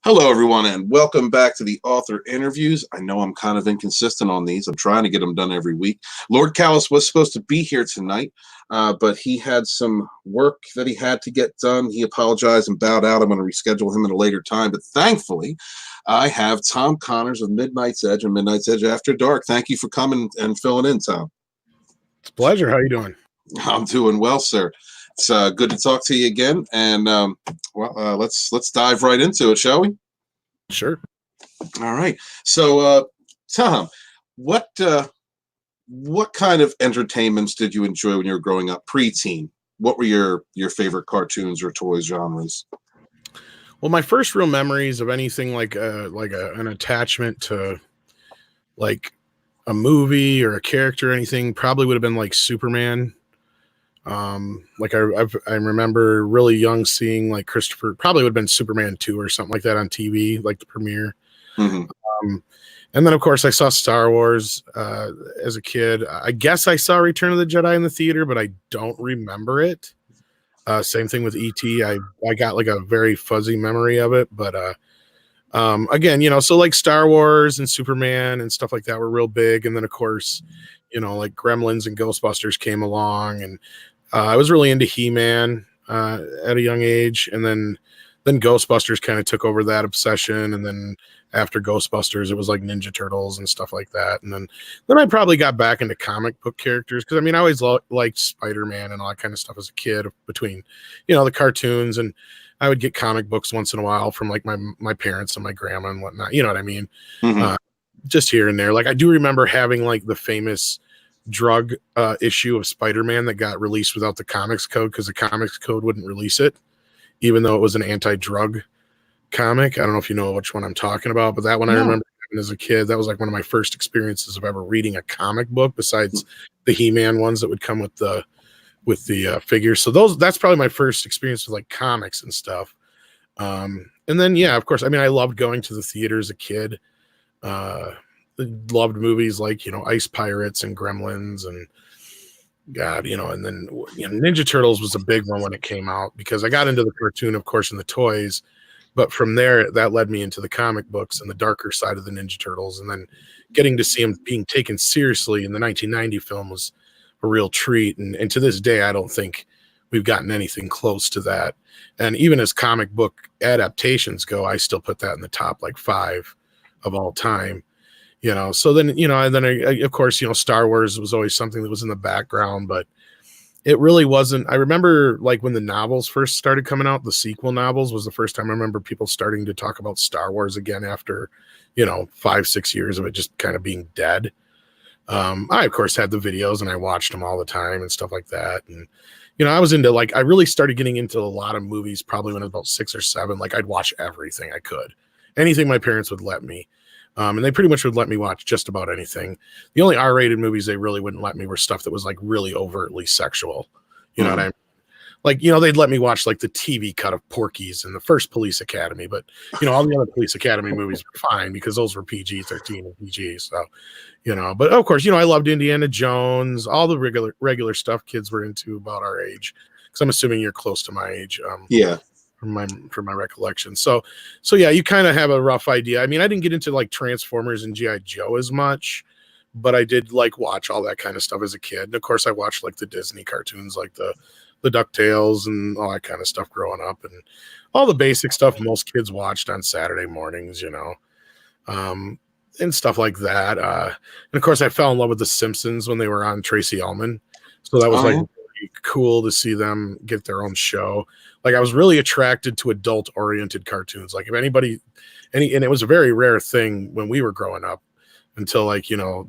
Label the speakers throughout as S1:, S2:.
S1: Hello, everyone, and welcome back to the author interviews. I know I'm kind of inconsistent on these. I'm trying to get them done every week. Lord Callis was supposed to be here tonight, but he had some work that he had to get done. He apologized and bowed out. I'm going to reschedule him at a later time, but thankfully, I have Tom Connors of Midnight's Edge and Midnight's Edge After Dark. Thank you for coming and filling in, Tom.
S2: It's a pleasure. How are you doing?
S1: I'm doing well, sir. It's good to talk to you again, and let's dive right into it, shall we?
S2: Sure.
S1: All right. So, Tom, what kind of entertainments did you enjoy when you were growing up, preteen? What were your favorite cartoons or toys genres?
S2: Well, my first real memories of anything like an attachment to like a movie or a character or anything probably would have been like Superman. I remember really young seeing like Christopher, probably would have been Superman 2 or something like that on TV, like the premiere.
S1: Mm-hmm.
S2: And then of course I saw Star Wars as a kid. I guess I saw Return of the Jedi in the theater, but I don't remember it. Same thing with E.T. I got like a very fuzzy memory of it, but again, so like Star Wars and Superman and stuff like that were real big. And then of course, like Gremlins and Ghostbusters came along, and I was really into He-Man at a young age, and then Ghostbusters kind of took over that obsession, and then after Ghostbusters, it was like Ninja Turtles and stuff like that, and then I probably got back into comic book characters because I always liked Spider-Man and all that kind of stuff as a kid. Between the cartoons, and I would get comic books once in a while from like my parents and my grandma and whatnot. You know what I mean?
S1: Mm-hmm.
S2: Just here and there. Like I do remember having like the famous drug issue of Spider-Man that got released without the comics code because the comics code wouldn't release it, even though it was an anti-drug comic. I don't know if you know which one I'm talking about, but that one I remember having as a kid. That was like one of my first experiences of ever reading a comic book besides the He-Man ones that would come with the figures. So that's probably my first experience with like comics and stuff. And then, yeah, of course, I loved going to the theater as a kid. Loved movies like Ice Pirates and Gremlins and God, and then Ninja Turtles was a big one when it came out because I got into the cartoon, of course, and the toys, but from there that led me into the comic books and the darker side of the Ninja Turtles, and then getting to see them being taken seriously in the 1990 film was a real treat, and to this day I don't think we've gotten anything close to that. And even as comic book adaptations go, I still put that in the top like 5 of all time. So then, and then of course, Star Wars was always something that was in the background, but it really wasn't. I remember like when the novels first started coming out, the sequel novels was the first time I remember people starting to talk about Star Wars again after, 5-6 years of it just kind of being dead. I of course had the videos and I watched them all the time and stuff like that. And, I was into I really started getting into a lot of movies probably when I was about 6 or 7. Like I'd watch everything I could, anything my parents would let me. And they pretty much would let me watch just about anything. The only R-rated movies they really wouldn't let me were stuff that was like really overtly sexual. You know what I mean? Like, they'd let me watch like the TV cut of Porky's and the first Police Academy, but all the other Police Academy movies were fine because those were PG-13 and PG. So, but of course, I loved Indiana Jones, all the regular stuff kids were into about our age. Because I'm assuming you're close to my age.
S1: Yeah.
S2: From my recollection. So yeah, you kind of have a rough idea. I didn't get into like Transformers and G.I. Joe as much, but I did like watch all that kind of stuff as a kid. And of course I watched like the Disney cartoons, like the DuckTales and all that kind of stuff growing up, and all the basic stuff most kids watched on Saturday mornings, and stuff like that. And of course I fell in love with the Simpsons when they were on Tracy Ullman. So that was really cool to see them get their own show. Like I was really attracted to adult oriented cartoons. Like if anybody, and it was a very rare thing when we were growing up until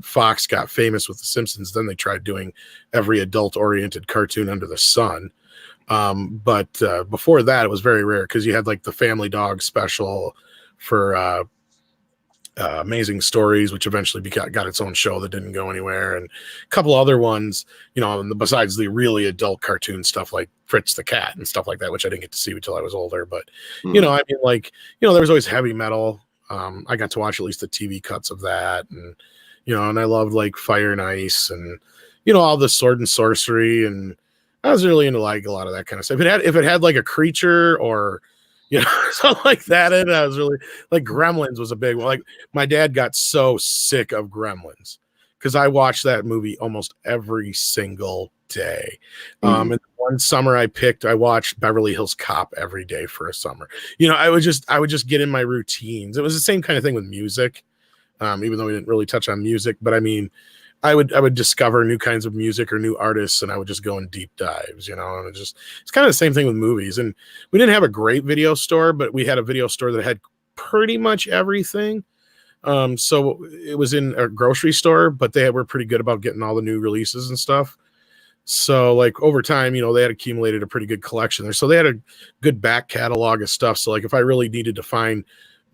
S2: Fox got famous with the Simpsons. Then they tried doing every adult oriented cartoon under the sun. But before that, it was very rare because you had like the Family Dog special for Amazing Stories, which eventually got its own show that didn't go anywhere, and a couple other ones, besides the really adult cartoon stuff like Fritz the Cat and stuff like that, which I didn't get to see until I was older. But there was always heavy metal. I got to watch at least the TV cuts of that, and and I loved like Fire and Ice and all the sword and sorcery, and I was really into like a lot of that kind of stuff. If it had like a creature or you know, so like that. And I was really like Gremlins was a big one. Like my dad got so sick of Gremlins because I watched that movie almost every single day. And one summer I watched Beverly Hills Cop every day for a summer. You know, I would just get in my routines. It was the same kind of thing with music, even though we didn't really touch on music. But I mean, I would discover new kinds of music or new artists, and I would just go in deep dives, you know. And it's kind of the same thing with movies. And we didn't have a great video store, but we had a video store that had pretty much everything. So it was in a grocery store, but they were pretty good about getting all the new releases and stuff. So like over time, you know, they had accumulated a pretty good collection there. So they had a good back catalog of stuff. So like if I really needed to find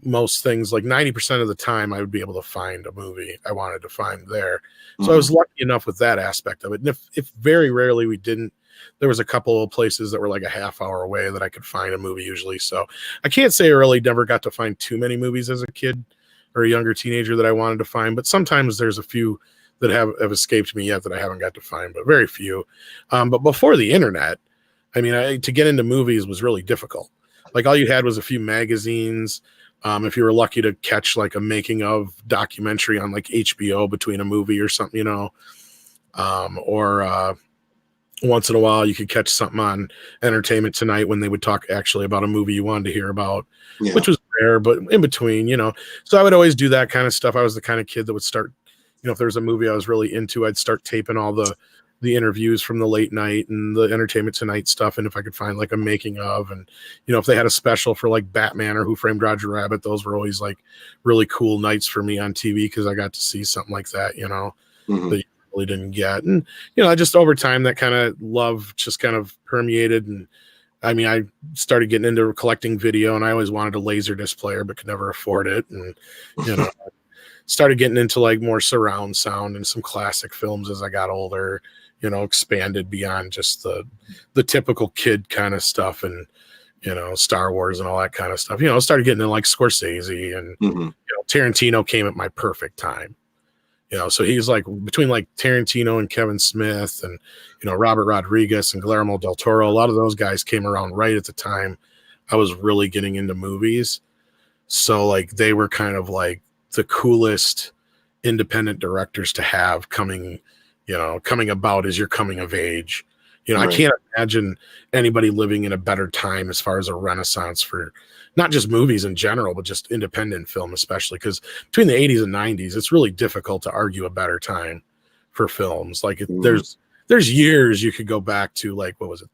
S2: most things, like 90% of the time I would be able to find a movie I wanted to find there. So I was lucky enough with that aspect of it. And if very rarely we didn't, there was a couple of places that were like a half hour away that I could find a movie usually. So I can't say I really never got to find too many movies as a kid or a younger teenager that I wanted to find, but sometimes there's a few that have escaped me yet that I haven't got to find, but very few. But before the internet, I mean, to get into movies was really difficult. Like all you had was a few magazines. If you were lucky to catch like a making of documentary on like HBO between a movie or something, you know, or once in a while you could catch something on Entertainment Tonight when they would talk actually about a movie you wanted to hear about, which was rare, but in between, you know. So I would always do that kind of stuff. I was the kind of kid that would start, you know, if there was a movie I was really into, I'd start taping all the interviews from the late night and the Entertainment Tonight stuff. And if I could find like a making of, and, you know, if they had a special for like Batman or Who Framed Roger Rabbit, those were always like really cool nights for me on TV because I got to see something like that, you know, that you really didn't get. And, you know, I just over time that kind of love just kind of permeated. And I mean, I started getting into collecting video, and I always wanted a Laserdisc player, but could never afford it. And, you know, started getting into like more surround sound and some classic films as I got older, you know, expanded beyond just the typical kid kind of stuff and, you know, Star Wars and all that kind of stuff. You know, started getting into like Scorsese and, you know, Tarantino came at my perfect time. You know, so he's like between like Tarantino and Kevin Smith and, you know, Robert Rodriguez and Guillermo del Toro. A lot of those guys came around right at the time I was really getting into movies. So like they were kind of like the coolest independent directors to have coming about as you're coming of age. You know, I can't imagine anybody living in a better time as far as a renaissance for not just movies in general, but just independent film, especially because between the 80s and 90s, it's really difficult to argue a better time for films. Like there's years you could go back to, like, what was it,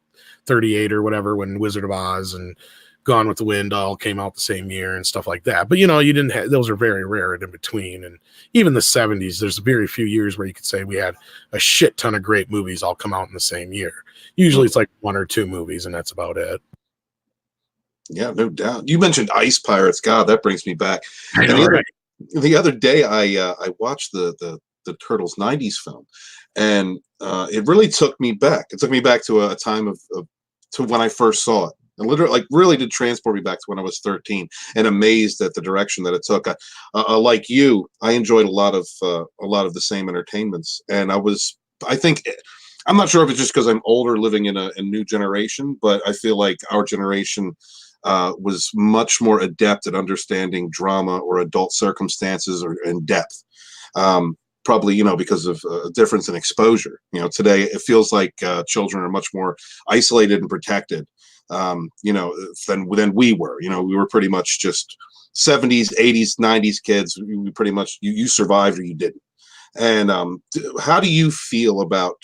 S2: 38 or whatever, when Wizard of Oz and Gone with the Wind all came out the same year and stuff like that. But, you know, you didn't have, those are very rare and in between. And even the 70s, there's very few years where you could say we had a shit ton of great movies all come out in the same year. Usually it's like one or two movies and that's about it.
S1: Yeah, no doubt. You mentioned Ice Pirates. God, that brings me back.
S2: I know, right?
S1: The other day, I watched the Turtles '90s film, and it really took me back. It took me back to a time of to when I first saw it, and literally, like, really did transport me back to when I was 13, and amazed at the direction that it took. Like you, I enjoyed a lot of the same entertainments, and I think. I'm not sure if it's just because I'm older, living in a new generation, but I feel like our generation was much more adept at understanding drama or adult circumstances and depth. Probably, you know, because of a difference in exposure. You know, today it feels like children are much more isolated and protected, you know, than we were. You know, we were pretty much just 70s, 80s, 90s kids. We pretty much, you survived or you didn't. And how do you feel about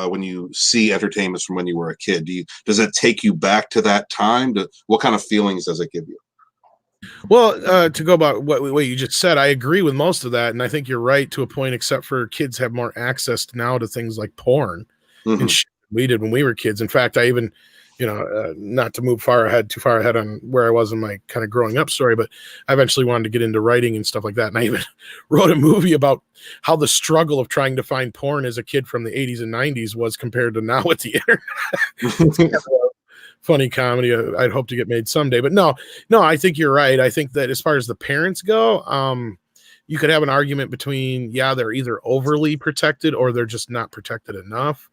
S1: when you see entertainments from when you were a kid? Does it take you back to that time? What kind of feelings does it give you?
S2: Well, to go about what you just said, I agree with most of that, and I think you're right to a point. Except for kids have more access now to things like porn and shit we did when we were kids. In fact, I even, you know, not to move too far ahead on where I was in my kind of growing up story, but I eventually wanted to get into writing and stuff like that. And I even wrote a movie about how the struggle of trying to find porn as a kid from the 80s and 90s was compared to now with the internet. It's kind of a funny comedy I'd hope to get made someday. But no, I think you're right. I think that as far as the parents go, you could have an argument between, they're either overly protected or they're just not protected enough.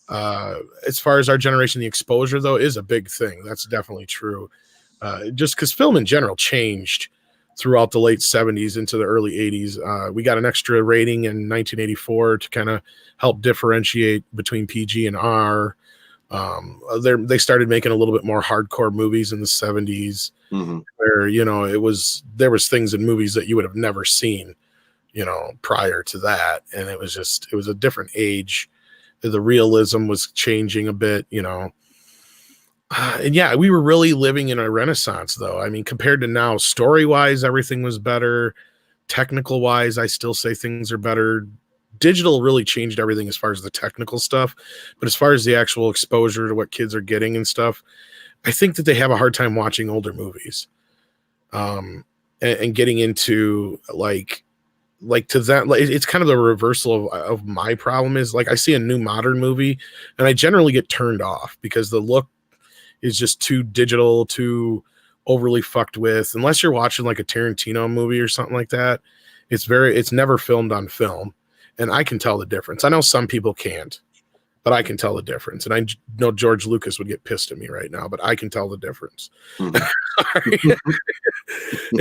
S2: As far as our generation, the exposure, though, is a big thing. That's definitely true. just because film in general changed throughout the late 70s into the early 80s. We got an extra rating in 1984 to kind of help differentiate between PG and R. They started making a little bit more hardcore movies in the 70s, where, you know, there was things in movies that you would have never seen, you know, prior to that. And it was a different age. The realism was changing a bit, you know. And yeah, we were really living in a renaissance, though. I mean, compared to now, story-wise, everything was better. Technical-wise, I still say things are better. Digital really changed everything as far as the technical stuff. But as far as the actual exposure to what kids are getting and stuff, I think that they have a hard time watching older movies. And getting into like to that, like, it's kind of the reversal of my problem is, like, I see a new modern movie and I generally get turned off because the look is just too digital, too overly fucked with. Unless you're watching like a Tarantino movie or something like that, it's never filmed on film, and I can tell the difference. I know some people can't, but I can tell the difference. And I know George Lucas would get pissed at me right now, but I can tell the difference. You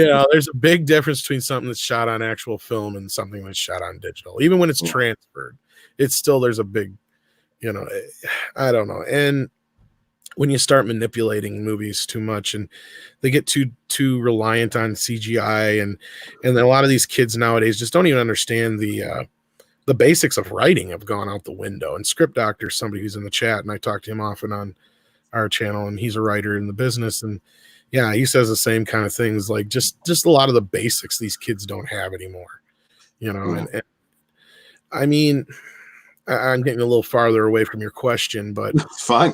S2: know, there's a big difference between something that's shot on actual film and something that's shot on digital. Even when it's transferred, it's still, there's a big, you know, I don't know. And when you start manipulating movies too much and they get too reliant on CGI, and a lot of these kids nowadays just don't even understand the basics of writing have gone out the window. And Script Doctor is somebody who's in the chat, and I talk to him often on our channel, and he's a writer in the business. And yeah, he says the same kind of things, like just a lot of the basics these kids don't have anymore, you know. And I mean, I'm getting a little farther away from your question, but
S1: it's fine.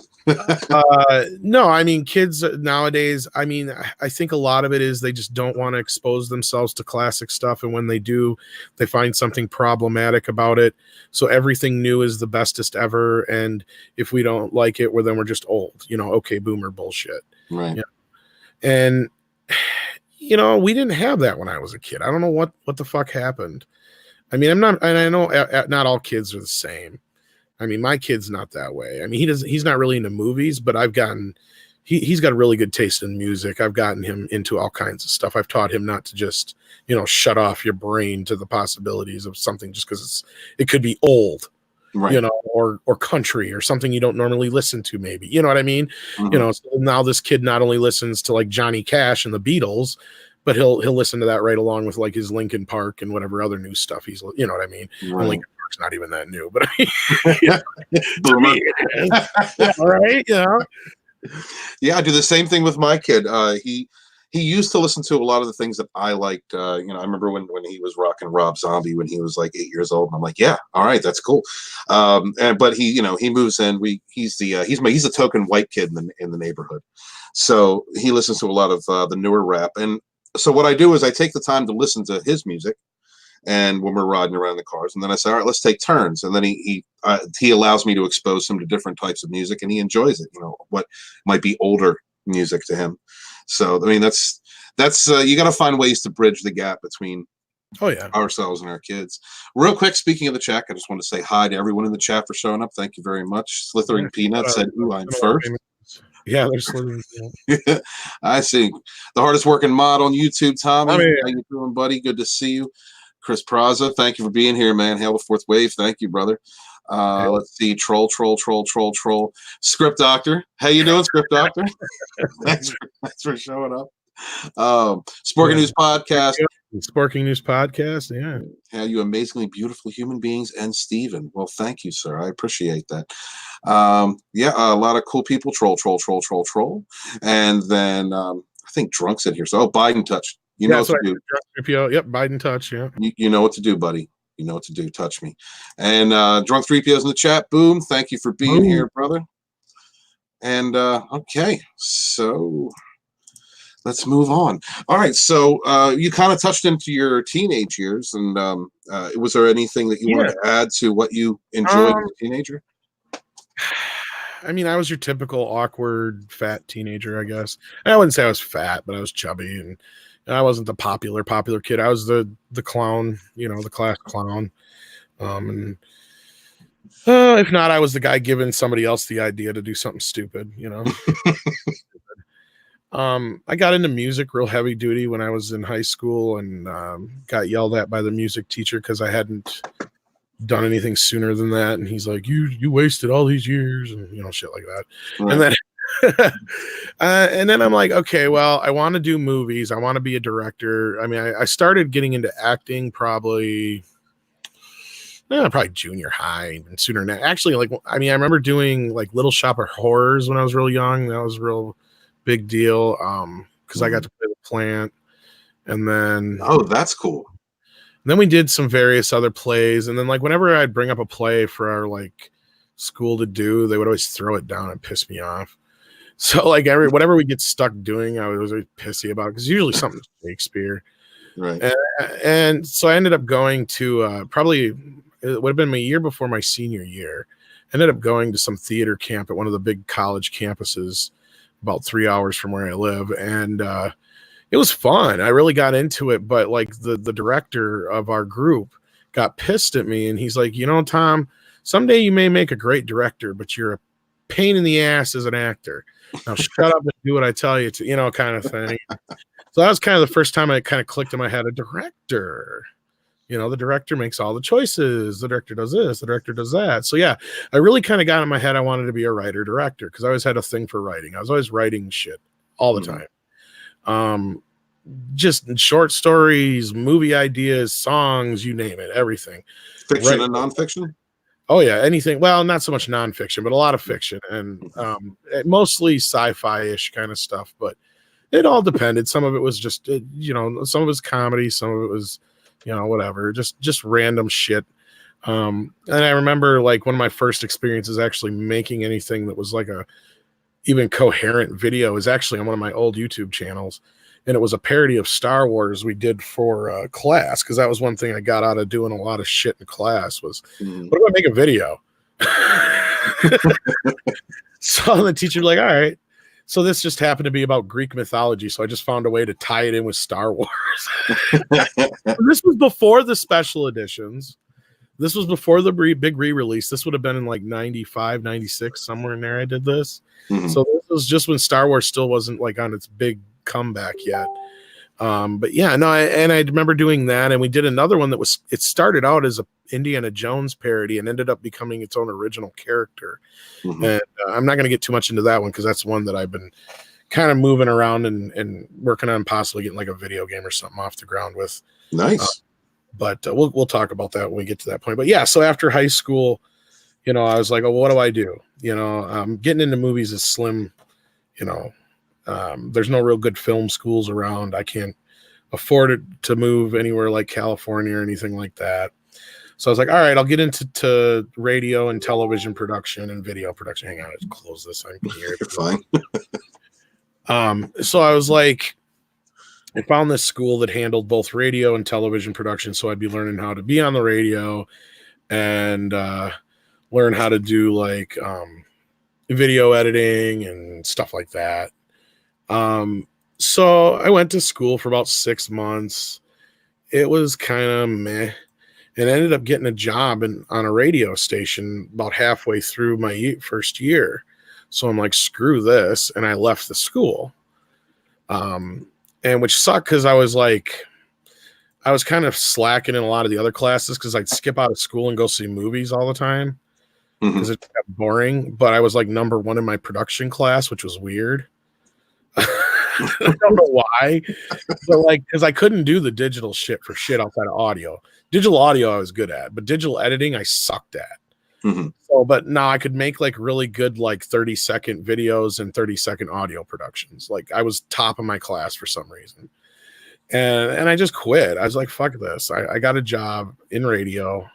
S2: No, I mean, kids nowadays, I mean, I think a lot of it is they just don't want to expose themselves to classic stuff. And when they do, they find something problematic about it. So everything new is the bestest ever. And if we don't like it, well, then we're just old, you know, okay, boomer bullshit.
S1: Right.
S2: Yeah. And, you know, we didn't have that when I was a kid. I don't know what the fuck happened. I mean, I know not all kids are the same. I mean, my kid's not that way. I mean, he's not really into movies, but he's got a really good taste in music. I've gotten him into all kinds of stuff. I've taught him not to just, you know, shut off your brain to the possibilities of something just because it could be old, right, you know, or country or something you don't normally listen to, maybe, you know what I mean? You know, so now this kid not only listens to like Johnny Cash and the Beatles, but he'll listen to that right along with like his Linkin Park and whatever other new stuff he's, you know what I mean? Right. And Linkin Park's not even that new, but to me, yeah, right? You know?
S1: Yeah, I do the same thing with my kid. He used to listen to a lot of the things that I liked. You know, I remember when he was rocking Rob Zombie when he was like 8 years old, and I'm like, yeah, all right, that's cool. But he, you know, he moves in. He's a token white kid in the neighborhood, so he listens to a lot of the newer rap. And so what I do is I take the time to listen to his music, and when we're riding around the cars, and then I say, all right, let's take turns. And then he allows me to expose him to different types of music, and he enjoys it. You know, what might be older music to him. So I mean, that's you got to find ways to bridge the gap between ourselves and our kids. Real quick, speaking of the chat, I just want to say hi to everyone in the chat for showing up. Thank you very much. Slithering Peanut said, "Ooh, I'm first."
S2: Yeah, they're slithering.
S1: Yeah. I see. The hardest working mod on YouTube, Tommy. How you doing, buddy? Good to see you. Chris Praza, thank you for being here, man. Hail the fourth wave. Thank you, brother. Let's see. Troll. Script Doctor. How you doing, Script Doctor? thanks for showing up. Sporking News Podcast.
S2: Sporking News Podcast, yeah.
S1: How you amazingly beautiful human beings, and Steven. Well, thank you, sir. I appreciate that. Yeah, a lot of cool people. Troll. And then I think Drunk's in here. So, Biden Touch. You know what to do.
S2: Yep, Biden Touch, yeah.
S1: You know what to do, buddy. You know what to do. Touch me. And Drunk 3PO's in the chat. Boom. Thank you for being here, brother. And okay, so let's move on. All right, so you kind of touched into your teenage years, and was there anything that you wanted to add to what you enjoyed as a teenager?
S2: I mean, I was your typical awkward, fat teenager, I guess. I wouldn't say I was fat, but I was chubby, and I wasn't the popular kid. I was the clown, you know, the class clown. And if not, I was the guy giving somebody else the idea to do something stupid, you know. I got into music real heavy duty when I was in high school, and got yelled at by the music teacher because I hadn't done anything sooner than that. And he's like, you wasted all these years, and shit like that.
S1: Right.
S2: And then and then I'm like, okay, well, I want to do movies. I want to be a director. I mean, I started getting into acting probably junior high and sooner than that. Actually, like, I mean, I remember doing like Little Shop of Horrors when I was real young. That was a real big deal. Because I got to play the plant. And then
S1: that's cool.
S2: Then we did some various other plays. And then like whenever I'd bring up a play for our like school to do, they would always throw it down and piss me off. So like whatever we get stuck doing, I was always pissy about, because usually something Shakespeare.
S1: Right.
S2: And so I ended up going to probably, it would have been my year before my senior year. I ended up going to some theater camp at one of the big college campuses about 3 hours from where I live. And it was fun. I really got into it. But like the director of our group got pissed at me, and he's like, Tom, someday you may make a great director, but you're a pain in the ass as an actor. Now shut up and do what I tell you to, kind of thing. So that was kind of the first time it kind of clicked in my head, a director. The director makes all the choices. The director does this. The director does that. So yeah, I really kind of got in my head I wanted to be a writer-director, because I always had a thing for writing. I was always writing shit all the time. Just short stories, movie ideas, songs, you name it, everything.
S1: Fiction and nonfiction?
S2: Oh yeah, anything. Well, not so much nonfiction, but a lot of fiction, and mostly sci-fi-ish kind of stuff. But it all depended. Some of it was just, some of it was comedy, some of it was, whatever, just random shit. And I remember like one of my first experiences actually making anything that was like a even coherent video is actually on one of my old YouTube channels. And it was a parody of Star Wars we did for class, because that was one thing I got out of doing a lot of shit in class was, what if I make a video? So the teacher was like, all right. So this just happened to be about Greek mythology. So I just found a way to tie it in with Star Wars. This was before the special editions. This was before the big re-release. This would have been in like 95, 96, somewhere in there I did this. So this was just when Star Wars still wasn't like on its big comeback yet. But yeah, no, I remember doing that, and we did another one that was, it started out as a Indiana Jones parody and ended up becoming its own original character. And I'm not going to get too much into that one, because that's one that I've been kind of moving around and working on possibly getting like a video game or something off the ground with.
S1: Nice.
S2: But we'll talk about that when we get to that point. But yeah, so after high school, I was like, oh, what do I do? Getting into movies is slim. There's no real good film schools around. I can't afford it to move anywhere like California or anything like that. So I was like, all right, I'll get into radio and television production and video production. Hang on, let's close this. I'm here.
S1: Fine.
S2: So I was like, I found this school that handled both radio and television production. So I'd be learning how to be on the radio and learn how to do like video editing and stuff like that. So I went to school for about 6 months. It was kind of meh, and I ended up getting a job on a radio station about halfway through my first year. So I'm like, screw this. And I left the school. And which sucked, because I was kind of slacking in a lot of the other classes, because I'd skip out of school and go see movies all the time because it got boring. But I was like number one in my production class, which was weird. I don't know why, but like, because I couldn't do the digital shit for shit outside of audio. Digital audio I was good at, but digital editing I sucked at. So, but now I could make like really good like 30-second videos and 30-second audio productions. Like I was top of my class for some reason, and I just quit. I was like, fuck this. I got a job in radio,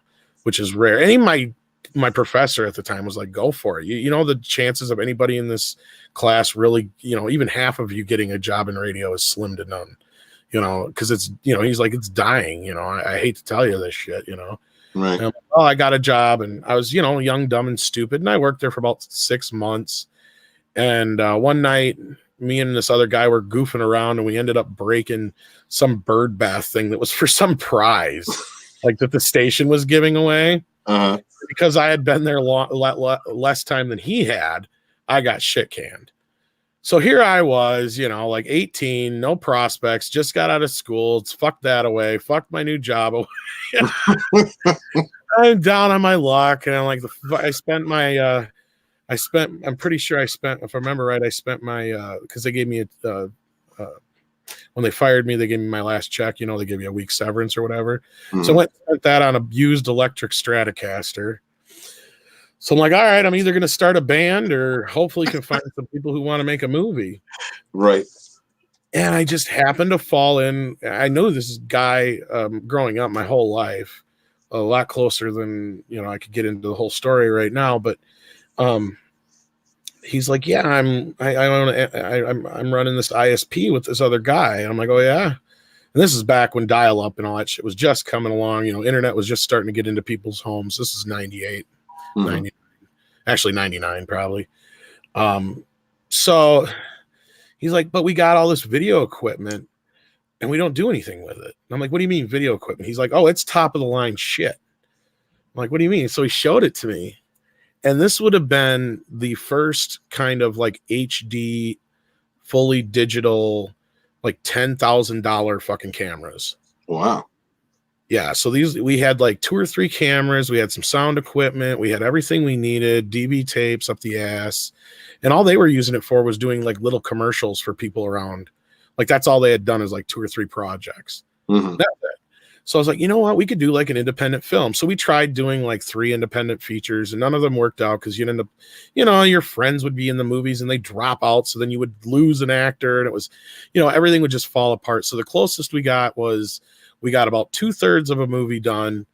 S2: which is rare. And even my professor at the time was like, go for it. You know, the chances of anybody in this class really, even half of you getting a job in radio is slim to none, because it's, he's like, it's dying. I hate to tell you this shit,
S1: Right.
S2: And I'm like, oh, I got a job, and I was, young, dumb, and stupid. And I worked there for about 6 months. And one night, me and this other guy were goofing around, and we ended up breaking some bird bath thing that was for some prize, like that the station was giving away. Because I had been there less time than he had, I got shit canned. So here I was, you know, like 18, no prospects, just got out of school. It's fuck that away, fuck my new job away. I'm down on my luck, and I'm like, I'm pretty sure I spent, if I remember right, I spent my, because they gave me uh, when they fired me, they gave me my last check. You know, they give you a week's severance or whatever. So I went and spent that on a used electric Stratocaster. So I'm like, all right, I'm either going to start a band or hopefully can find some people who want to make a movie.
S1: Right.
S2: And I just happened to fall in. I know this guy growing up my whole life, a lot closer than, you know, I could get into the whole story right now. But he's like, yeah, I'm running this ISP with this other guy. And I'm like, oh yeah. And this is back when dial-up and all that shit was just coming along. You know, internet was just starting to get into people's homes. This is 98. 99, actually 99 probably. So he's like, but we got all this video equipment and we don't do anything with it. And I'm like, what do you mean video equipment? He's like, oh, it's top of the line shit. I'm like, what do you mean? So he showed it to me, and this would have been the first kind of like HD fully digital, like $10,000 fucking cameras.
S1: Wow.
S2: Yeah, so we had like 2 or 3 cameras, we had some sound equipment, we had everything we needed, DV tapes up the ass, and all they were using it for was doing like little commercials for people around. Like that's all they had done is like 2 or 3 projects. That's it. So I was like, you know what, we could do like an independent film. So we tried doing like 3 independent features, and none of them worked out because you'd end up, you know, your friends would be in the movies and they drop out, so then you would lose an actor, and it was, you know, everything would just fall apart. So the closest we got was we got about 2/3 of a movie done.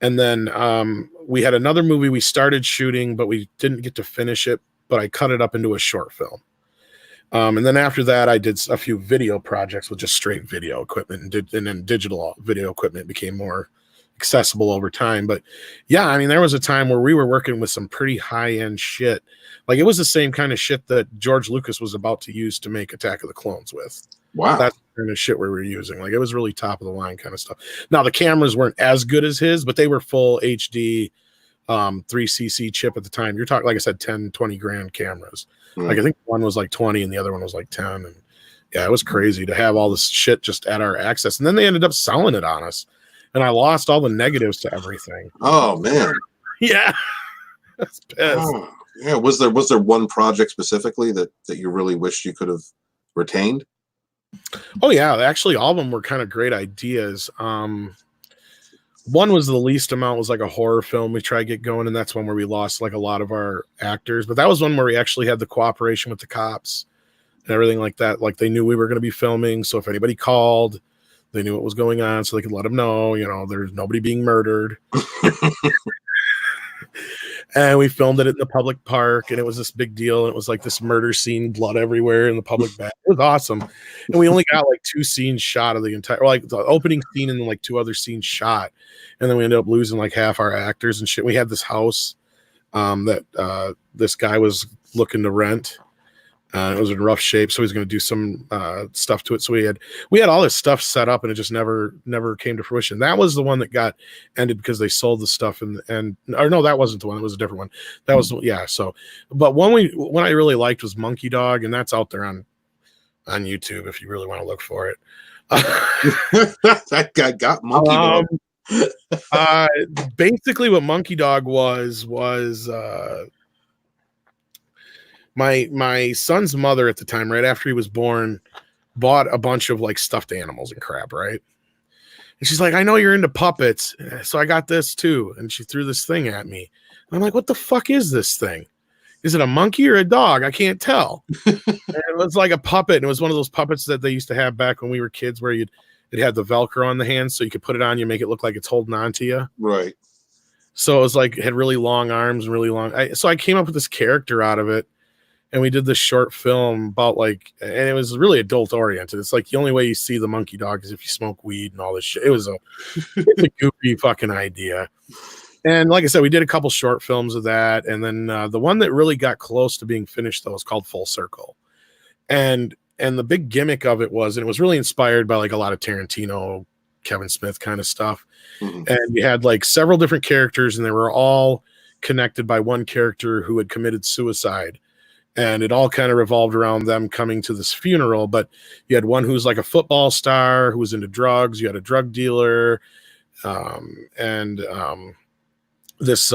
S2: And then we had another movie we started shooting, but we didn't get to finish it, but I cut it up into a short film. And then after that, I did a few video projects with just straight video equipment, and then digital video equipment became more accessible over time. But yeah, I mean, there was a time where we were working with some pretty high-end shit. Like it was the same kind of shit that George Lucas was about to use to make Attack of the Clones with.
S1: Wow.
S2: That's the kind of shit we were using. Like it was really top of the line kind of stuff. Now the cameras weren't as good as his, but they were full HD 3cc chip at the time. You're talking, like I said, 10, 20 grand cameras. Like I think one was like 20 and the other one was like 10. And yeah, it was crazy to have all this shit just at our access. And then they ended up selling it on us, and I lost all the negatives to everything.
S1: Oh man.
S2: Yeah. That's pissed.
S1: Oh, yeah. Was there one project specifically that you really wished you could have retained?
S2: Oh yeah, actually all of them were kind of great ideas. One was the least amount, was like a horror film we tried to get going, and that's one where we lost like a lot of our actors, but that was one where we actually had the cooperation with the cops and everything like that. Like they knew we were going to be filming, so if anybody called, they knew what was going on, so they could let them know, you know, there's nobody being murdered. And we filmed it in the public park, and it was this big deal. And it was like this murder scene, blood everywhere in the public bath. It was awesome. And we only got like 2 scenes shot of the entire, like the opening scene and then like 2 other scenes shot. And then we ended up losing like half our actors and shit. We had this house that this guy was looking to rent. It was in rough shape, so he's going to do some stuff to it. So we had all this stuff set up, and it just never came to fruition. That was the one that got ended because they sold the stuff, or no, that wasn't the one. It was a different one. That was yeah. So, but one I really liked was Monkey Dog, and that's out there on YouTube if you really want to look for it.
S1: That guy got Monkey Dog.
S2: Basically, what Monkey Dog was. My son's mother at the time, right after he was born, bought a bunch of like stuffed animals and crap, right? And she's like, I know you're into puppets, so I got this too. And she threw this thing at me. And I'm like, what the fuck is this thing? Is it a monkey or a dog? I can't tell. And it was like a puppet. And it was one of those puppets that they used to have back when we were kids, where it had the Velcro on the hands, so you could put it on you, make it look like it's holding on to you.
S1: Right.
S2: So it was like, it had really long arms and really long. So I came up with this character out of it. And we did this short film about like, and it was really adult oriented. It's like the only way you see the monkey dog is if you smoke weed and all this shit. It's a goofy fucking idea. And like I said, we did a couple short films of that. And then the one that really got close to being finished though was called Full Circle. And the big gimmick of it was, and it was really inspired by like a lot of Tarantino, Kevin Smith kind of stuff. Mm-hmm. And you had like several different characters, and they were all connected by one character who had committed suicide. And it all kind of revolved around them coming to this funeral. But you had one who's like a football star who was into drugs. You had a drug dealer, and this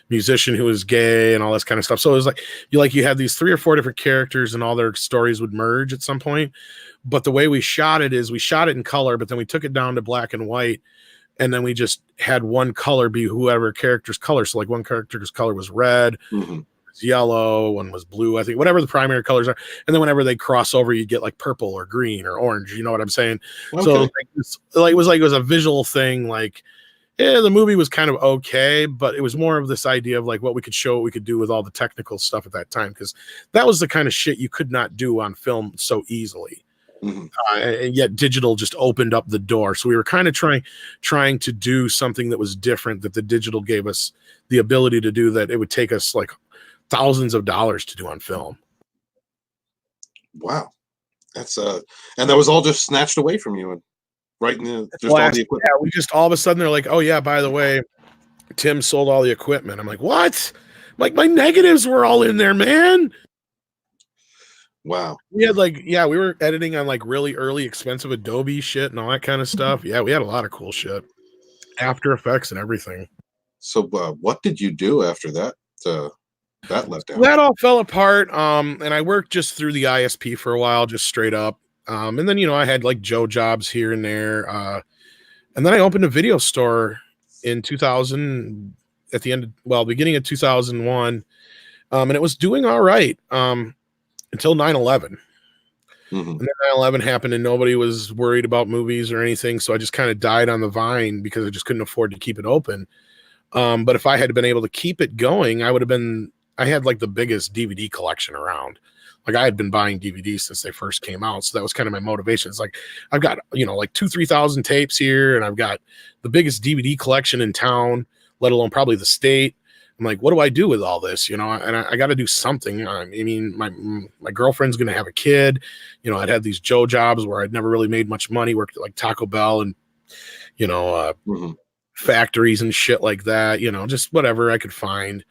S2: musician who was gay and all this kind of stuff. So it was like you had these 3 or 4 different characters, and all their stories would merge at some point. But the way we shot it is we shot it in color, but then we took it down to black and white, and then we just had one color be whoever character's color. So like one character's color was red, yellow, one was blue, I think, whatever the primary colors are. And then whenever they cross over, you get like purple or green or orange. You know what I'm saying? Okay. So it was a visual thing. Like, yeah, the movie was kind of okay, but it was more of this idea of like what we could show, what we could do with all the technical stuff at that time, because that was the kind of shit you could not do on film so easily. And yet digital just opened up the door. So we were kind of trying to do something that was different, that the digital gave us the ability to do, that it would take us like thousands of dollars to do on film.
S1: Wow. That's and that was all just snatched away from you, and right in the just all the equipment.
S2: Yeah, we just all of a sudden they're like, oh yeah, by the way, Tim sold all the equipment. I'm like, what? Like, my negatives were all in there, man.
S1: Wow.
S2: We had we were editing on like really early expensive Adobe shit and all that kind of stuff. Yeah, we had a lot of cool shit. After Effects and everything.
S1: So what did you do after that? That let down.
S2: That all fell apart. And I worked just through the ISP for a while, just straight up. And then, I had like Joe jobs here and there. And then I opened a video store in 2000 at the beginning of 2001. And it was doing all right. Until 9/11. And then 9/11 happened and nobody was worried about movies or anything. So I just kind of died on the vine because I just couldn't afford to keep it open. But if I had been able to keep it going, I had like the biggest DVD collection around. Like, I had been buying DVDs since they first came out. So that was kind of my motivation. It's like, I've got, like 2,000-3,000 tapes here, and I've got the biggest DVD collection in town, let alone probably the state. I'm like, what do I do with all this? And I got to do something. I mean, my girlfriend's going to have a kid. I'd had these Joe jobs where I'd never really made much money, worked at like Taco Bell and, factories and shit like that, just whatever I could find.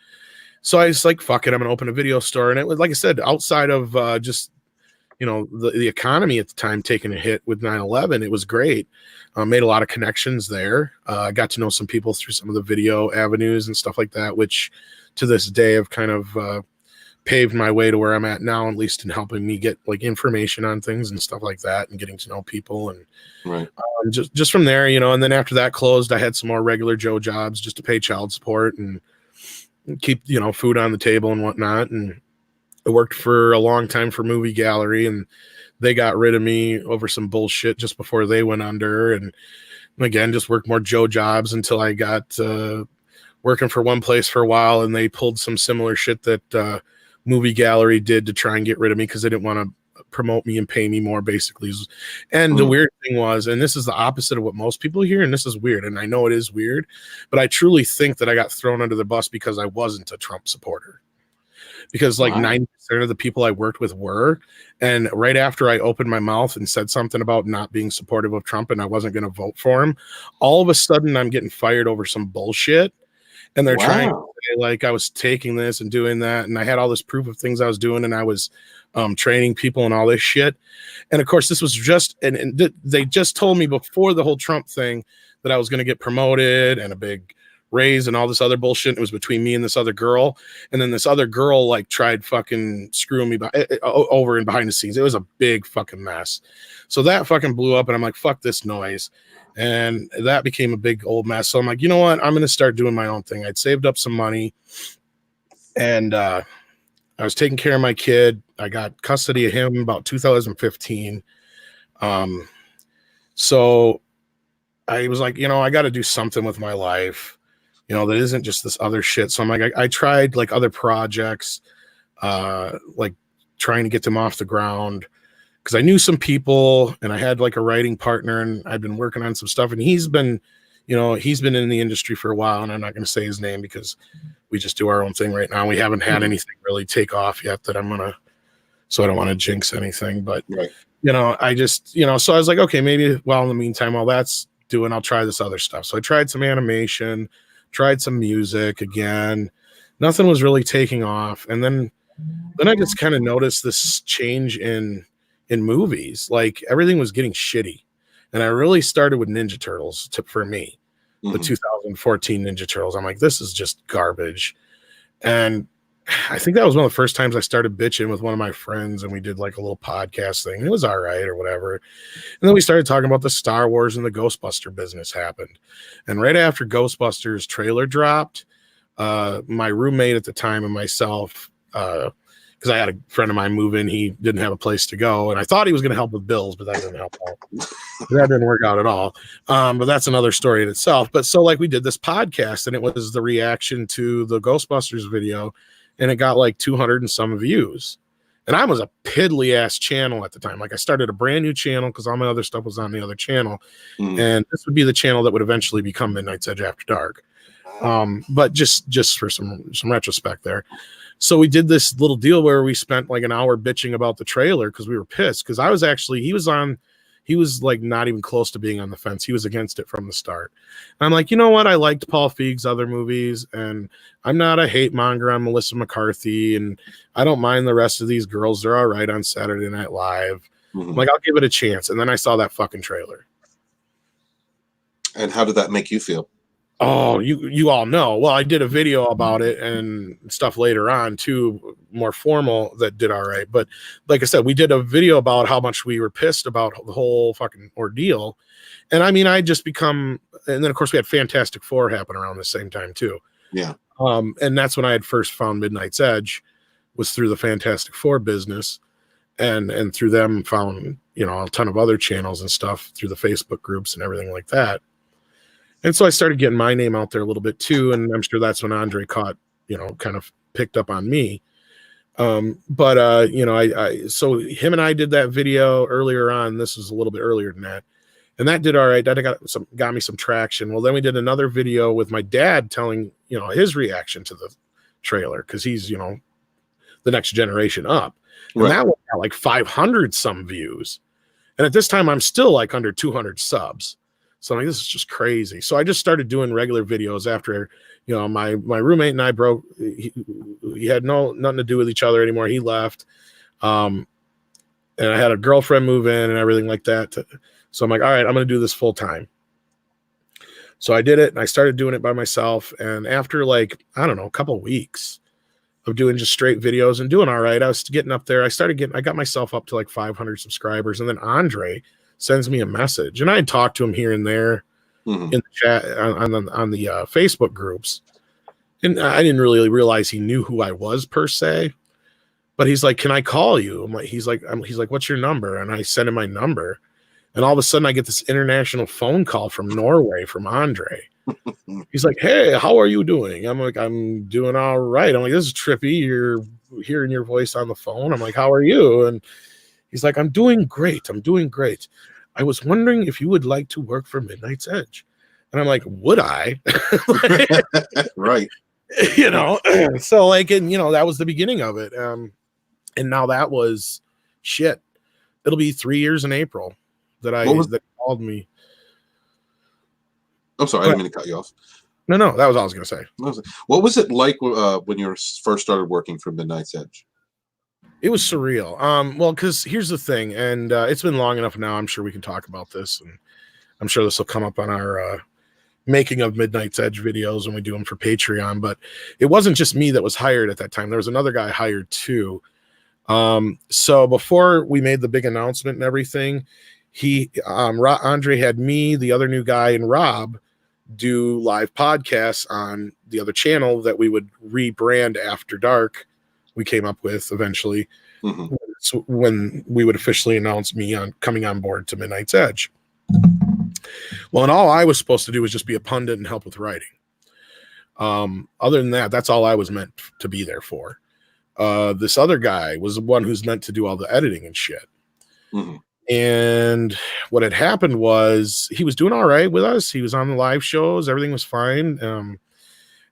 S2: So I was like, fuck it, I'm going to open a video store. And it was, like I said, outside of just, the economy at the time taking a hit with 9/11, it was great. Made a lot of connections there. Got to know some people through some of the video avenues and stuff like that, which to this day have kind of paved my way to where I'm at now, at least in helping me get like information on things and stuff like that, and getting to know people. And
S1: right.
S2: Just from there, and then after that closed, I had some more regular Joe jobs just to pay child support and keep, food on the table and whatnot. And I worked for a long time for Movie Gallery, and they got rid of me over some bullshit just before they went under. And again, just worked more Joe jobs until I got working for one place for a while, and they pulled some similar shit that Movie Gallery did to try and get rid of me because they didn't want to promote me and pay me more, basically. And the weird thing was, and this is the opposite of what most people hear, and this is weird, and I know it is weird, but I truly think that I got thrown under the bus because I wasn't a Trump supporter. Because like 90% of the people I worked with were, and right after I opened my mouth and said something about not being supportive of Trump and I wasn't going to vote for him, all of a sudden I'm getting fired over some bullshit. And they're trying to say, like, I was taking this and doing that, and I had all this proof of things I was doing, and I was training people and all this shit. And of course, this was just, and they just told me before the whole Trump thing that I was going to get promoted and a big raise and all this other bullshit. It was between me and this other girl, and then this other girl like tried fucking screwing me over and behind the scenes. It was a big fucking mess. So that fucking blew up, and I'm like, fuck this noise. And that became a big old mess. So I'm like, you know what? I'm going to start doing my own thing. I'd saved up some money, and I was taking care of my kid. I got custody of him about 2015. So I was like, I got to do something with my life, that isn't just this other shit. So I'm like, I tried like other projects, like trying to get them off the ground, because I knew some people and I had like a writing partner, and I'd been working on some stuff, and he's been in the industry for a while, and I'm not going to say his name because we just do our own thing right now. We haven't had anything really take off yet so I don't want to jinx anything, but I just, so I was like, okay, maybe in the meantime, while that's doing, I'll try this other stuff. So I tried some animation, tried some music again. Nothing was really taking off. And then then I just kind of noticed this change in movies. Like everything was getting shitty. And I really started with Ninja Turtles for me, the 2014 Ninja Turtles. I'm like, this is just garbage. And I think that was one of the first times I started bitching with one of my friends, and we did like a little podcast thing. It was all right or whatever. And then we started talking about the Star Wars and the Ghostbuster business happened. And right after Ghostbusters trailer dropped, my roommate at the time and myself, because I had a friend of mine move in, he didn't have a place to go, and I thought he was going to help with bills, but that didn't help out. That didn't work out at all. But that's another story in itself. But so like we did this podcast, and it was the reaction to the Ghostbusters video, and it got like 200 and some views. And I was a piddly ass channel at the time. Like I started a brand new channel because all my other stuff was on the other channel. And this would be the channel that would eventually become Midnight's Edge After Dark. But just for some retrospect there. So we did this little deal where we spent like an hour bitching about the trailer because we were pissed. Because he was like not even close to being on the fence. He was against it from the start. And I'm like, you know what? I liked Paul Feig's other movies, and I'm not a hate monger on Melissa McCarthy, and I don't mind the rest of these girls. They're all right on Saturday Night Live. I'm like, I'll give it a chance. And then I saw that fucking trailer.
S1: And how did that make you feel?
S2: Oh, you all know. Well, I did a video about it and stuff later on too, more formal, that did all right. But like I said, we did a video about how much we were pissed about the whole fucking ordeal. And I mean, I just become, and then of course we had Fantastic Four happen around the same time too.
S1: Yeah.
S2: And that's when I had first found Midnight's Edge, was through the Fantastic Four business, and through them found, you know, a ton of other channels and stuff through the Facebook groups and everything like that. And so I started getting my name out there a little bit too. And I'm sure that's when Andre caught, you know, kind of picked up on me. You know, so him and I did that video earlier on. This was a little bit earlier than that. And that did all right. That got me some traction. Well, then we did another video with my dad telling, you know, his reaction to the trailer, because he's, you know, the next generation up. And that one got like 500 some views. And at this time, I'm still like under 200 subs. So I'm like, this is just crazy. So I just started doing regular videos after, you know, my roommate and I broke. He had nothing to do with each other anymore. He left. And I had a girlfriend move in and everything like that. So I'm like, all right, I'm going to do this full time. So I did it, and I started doing it by myself. And after like, I don't know, a couple of weeks of doing just straight videos and doing all right, I was getting up there. I got myself up to like 500 subscribers. And then Andre sends me a message, and I had talked to him here and there in the chat on the Facebook groups. And I didn't really realize he knew who I was per se, but he's like, can I call you? He's like, what's your number? And I sent him my number. And all of a sudden I get this international phone call from Norway from Andre. He's like, hey, how are you doing? I'm like, I'm doing all right. I'm like, this is trippy. You're hearing your voice on the phone. I'm like, how are you? And he's like, I'm doing great. I was wondering if you would like to work for Midnight's Edge. And I'm like, would I?
S1: Right.
S2: You know, so like, and you know, that was the beginning of it. And now that was shit. It'll be 3 years in April that called me.
S1: I'm sorry, I didn't mean to cut you off.
S2: No, that was all I was going to say.
S1: What was it like when you first started working for Midnight's Edge?
S2: It was surreal. Well, because here's the thing, and it's been long enough now. I'm sure we can talk about this, and I'm sure this will come up on our making of Midnight's Edge videos when we do them for Patreon. But it wasn't just me that was hired at that time. There was another guy hired too. So before we made the big announcement and everything, Andre had me, the other new guy, and Rob do live podcasts on the other channel that we would rebrand After Dark. We came up with eventually when we would officially announce me on coming on board to Midnight's Edge. Well, and all I was supposed to do was just be a pundit and help with writing. Other than that, that's all I was meant to be there for. This other guy was the one who's meant to do all the editing and shit. And what had happened was he was doing all right with us. He was on the live shows. Everything was fine. And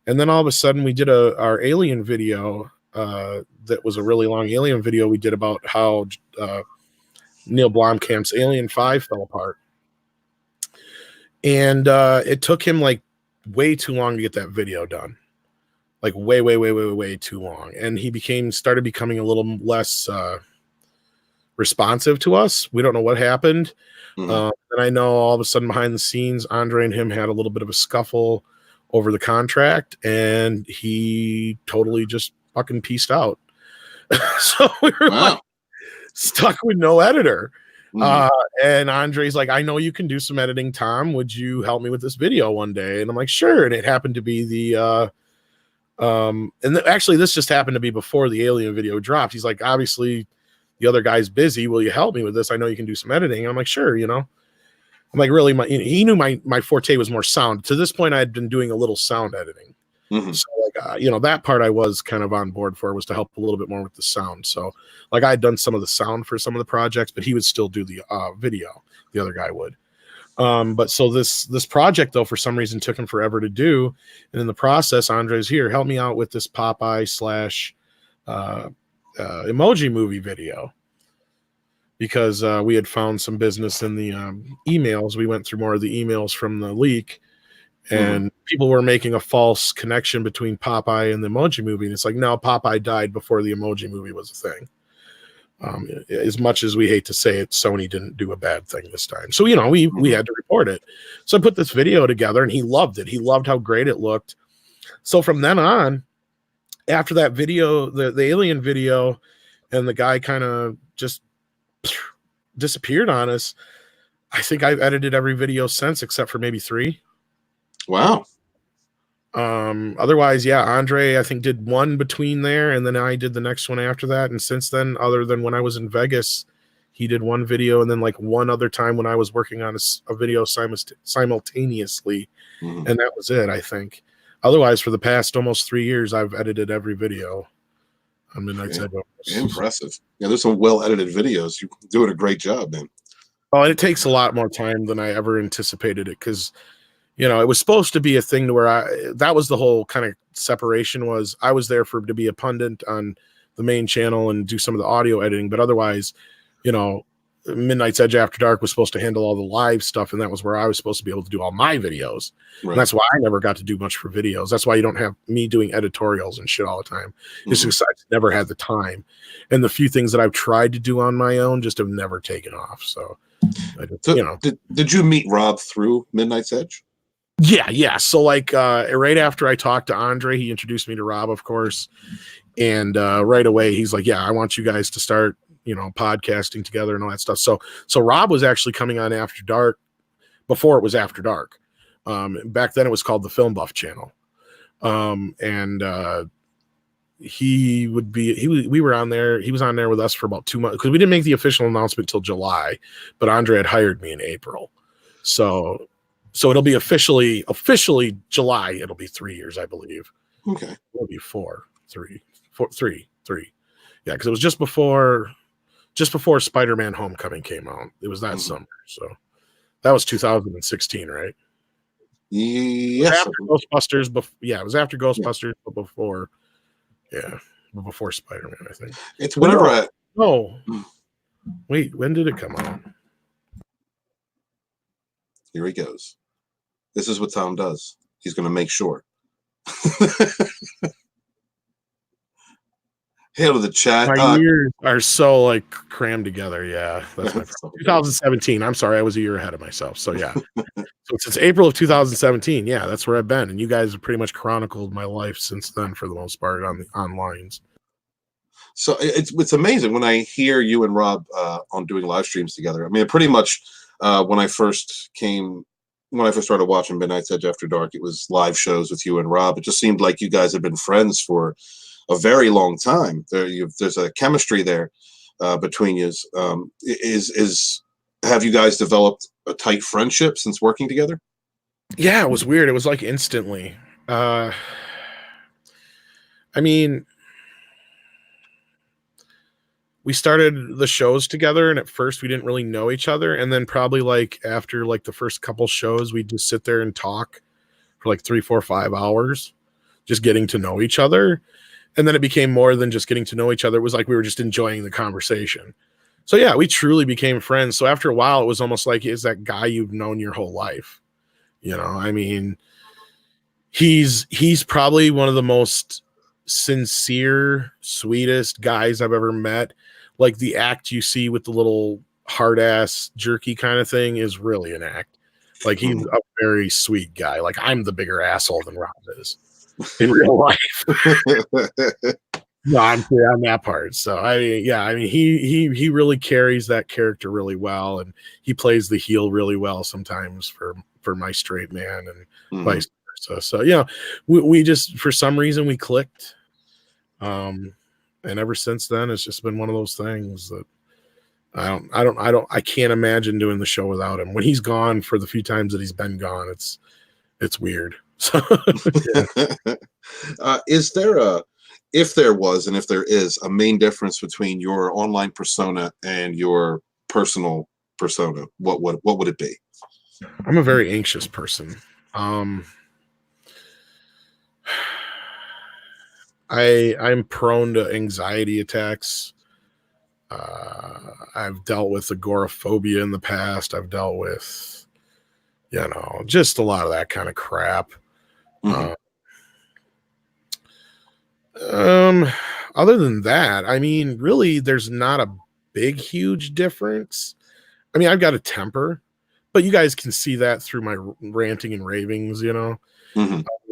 S2: then all of a sudden we did our alien video. That was a really long alien video we did about how Neil Blomkamp's Alien 5 fell apart. And it took him like way too long to get that video done. like way too long. And he started becoming a little less responsive to us. We don't know what happened. And I know all of a sudden behind the scenes, Andre and him had a little bit of a scuffle over the contract, and he totally just fucking peaced out. So we were like stuck with no editor. And Andre's like, I know you can do some editing, Tom. Would you help me with this video one day? And I'm like, sure. And it happened to be the actually this just happened to be before the Alien video dropped. He's like, obviously the other guy's busy. Will you help me with this? I know you can do some editing. And I'm like, sure, you know. I'm like, really, he knew my forte was more sound. To this point, I had been doing a little sound editing. So like, you know, that part I was kind of on board for, was to help a little bit more with the sound. So like I had done some of the sound for some of the projects, but he would still do the video. The other guy would. But so this project though, for some reason took him forever to do. And in the process, Andre's here, help me out with this Popeye / emoji movie video. Because we had found some business in the emails. We went through more of the emails from the leak, and people were making a false connection between Popeye and the Emoji Movie. And it's like, no, Popeye died before the Emoji Movie was a thing. As much as we hate to say it, Sony didn't do a bad thing this time. So, you know, we had to report it. So I put this video together, and he loved it. He loved how great it looked. So from then on, after that video, the Alien video, and the guy kind of just disappeared on us, I think I've edited every video since, except for maybe 3.
S1: Wow.
S2: Otherwise, yeah, Andre I think did one between there, and then I did the next one after that. And since then, other than when I was in Vegas, he did one video, and then like one other time when I was working on a video simultaneously, and that was it, I think. Otherwise, for the past almost 3 years, I've edited every video.
S1: Impressive. Yeah, there's some well edited videos. You're doing a great job, man.
S2: Oh, and it takes a lot more time than I ever anticipated it, because, you know, it was supposed to be a thing to where that was the whole kind of separation, was I was there to be a pundit on the main channel and do some of the audio editing, but otherwise, you know, Midnight's Edge After Dark was supposed to handle all the live stuff, and that was where I was supposed to be able to do all my videos. Right. And that's why I never got to do much for videos. That's why you don't have me doing editorials and shit all the time. It's just I never had the time, and the few things that I've tried to do on my own just have never taken off. So you know,
S1: did you meet Rob through Midnight's Edge?
S2: Yeah. So like right after I talked to Andre, he introduced me to Rob, of course, and right away he's like, "Yeah, I want you guys to start, you know, podcasting together and all that stuff." So Rob was actually coming on After Dark before it was After Dark. Back then it was called the Film Buff Channel. We were on there. He was on there with us for about 2 months, because we didn't make the official announcement till July, but Andre had hired me in April. So it'll be officially July. It'll be 3 years, I believe.
S1: Okay.
S2: It'll be 3. Yeah. Cause it was just before Spider-Man Homecoming came out. It was that summer. So that was 2016, right?
S1: Yes.
S2: After Ghostbusters. It was after Ghostbusters, but before Spider-Man, I think.
S1: It's whenever
S2: wait, when did it come out?
S1: Here he goes. This is what Tom does. He's going to make sure. Hail to the chat.
S2: My years are so like crammed together. Yeah, that's my 2017. I'm sorry, I was a year ahead of myself. So yeah, so since April of 2017, yeah, that's where I've been, and you guys have pretty much chronicled my life since then, for the most part, on the onlines.
S1: So it's amazing when I hear you and Rob on doing live streams together. I mean, pretty much when I first started watching Midnight's Edge After Dark, it was live shows with you and Rob. It just seemed like you guys had been friends for a very long time. There's a chemistry there between you. Have you guys developed a tight friendship since working together?
S2: Yeah, it was weird. It was like instantly. I mean, we started the shows together, and at first we didn't really know each other, and then probably like after like the first couple shows, we'd just sit there and talk for like 3, 4, 5 hours, just getting to know each other. And then it became more than just getting to know each other. It was like we were just enjoying the conversation. So yeah, we truly became friends. So after a while, it was almost like, is that guy you've known your whole life? You know, I mean, He's probably one of the most sincere, sweetest guys I've ever met. Like the act you see with the little hard ass jerky kind of thing is really an act. Like he's a very sweet guy. Like I'm the bigger asshole than Rob is in real life. No, I'm clear on that part. So I mean, he really carries that character really well, and he plays the heel really well sometimes for my straight man and vice versa. So we just for some reason we clicked, and ever since then it's just been one of those things that I can't imagine doing the show without him. When he's gone, for the few times that he's been gone, it's weird. So
S1: is there if there was, and if there is, a main difference between your online persona and your personal persona, what would it be?
S2: I'm a very anxious person. I'm prone to anxiety attacks. I've dealt with agoraphobia in the past. I've dealt with, just a lot of that kind of crap. Other than that, I mean, really, there's not a big, huge difference. I mean, I've got a temper, but you guys can see that through my ranting and ravings,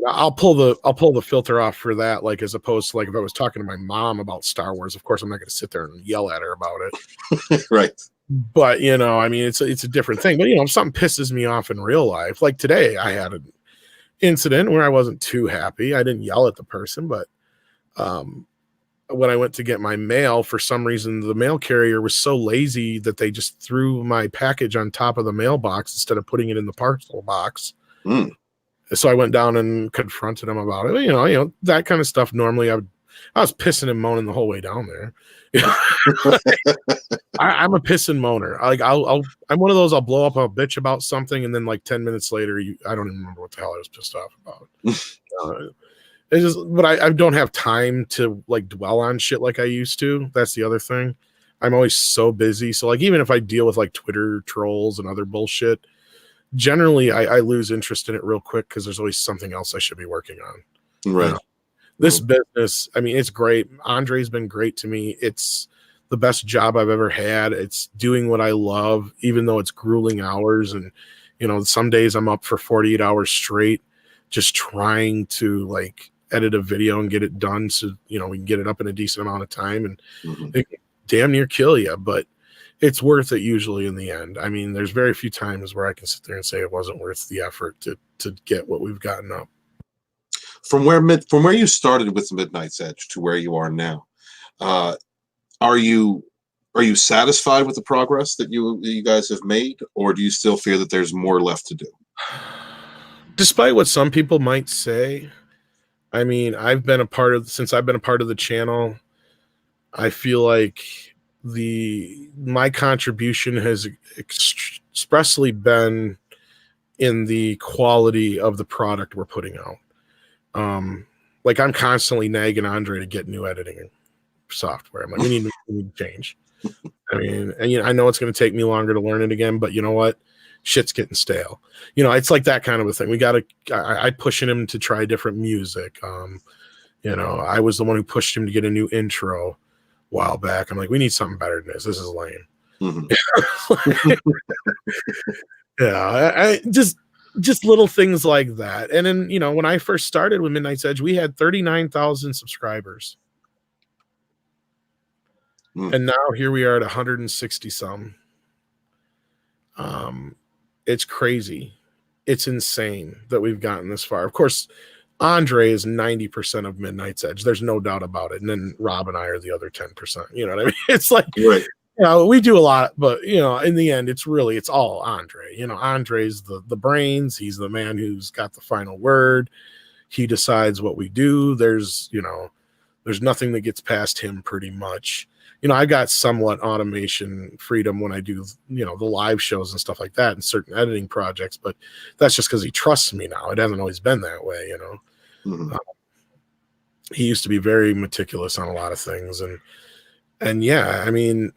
S2: I'll pull the filter off for that, like as opposed to like if I was talking to my mom about Star Wars. Of course, I'm not going to sit there and yell at her about it,
S1: right?
S2: But I mean, it's a different thing. But if something pisses me off in real life, like today, I had an incident where I wasn't too happy. I didn't yell at the person, but when I went to get my mail, for some reason, the mail carrier was so lazy that they just threw my package on top of the mailbox instead of putting it in the parcel box. So I went down and confronted him about it. That kind of stuff. Normally, I was pissing and moaning the whole way down there. I'm a piss and moaner. I'm one of those. I'll blow up a bitch about something, and then like 10 minutes later, I don't even remember what the hell I was pissed off about. But I don't have time to like dwell on shit like I used to. That's the other thing. I'm always so busy. So like even if I deal with like Twitter trolls and other bullshit, generally I lose interest in it real quick because there's always something else I should be working on.
S1: Right.
S2: This business, I mean, it's great. Andre's been great to me. It's the best job I've ever had. It's doing what I love, even though it's grueling hours. And, some days I'm up for 48 hours straight, just trying to like edit a video and get it done so we can get it up in a decent amount of time, and it can damn near kill you, but it's worth it usually in the end. I mean, there's very few times where I can sit there and say it wasn't worth the effort to get what we've gotten up.
S1: From where you started with Midnight's Edge to where you are now, are you satisfied with the progress that you guys have made, or do you still fear that there's more left to do?
S2: Despite what some people might say, I mean, since I've been a part of the channel, I feel like my contribution has expressly been in the quality of the product we're putting out. Like I'm constantly nagging Andre to get new editing software. I'm like, we need to change. I mean, and I know it's going to take me longer to learn it again, but you know what? Shit's getting stale. It's like that kind of a thing. I pushing him to try different music. I was the one who pushed him to get a new intro a while back. I'm like, we need something better than this. This is lame. I just little things like that. And then, when I first started with Midnight's Edge, we had 39,000 subscribers. And now here we are at 160 some. It's crazy. It's insane that we've gotten this far. Of course, Andre is 90% of Midnight's Edge. There's no doubt about it. And then Rob and I are the other 10%. You know what I mean? It's like,
S1: right.
S2: We do a lot, but in the end, it's all Andre. Andre's the brains. He's the man who's got the final word. He decides what we do. There's nothing that gets past him pretty much. I got somewhat automation freedom when I do, the live shows and stuff like that and certain editing projects, but that's just because he trusts me now. It hasn't always been that way, He used to be very meticulous on a lot of things. And yeah, I mean,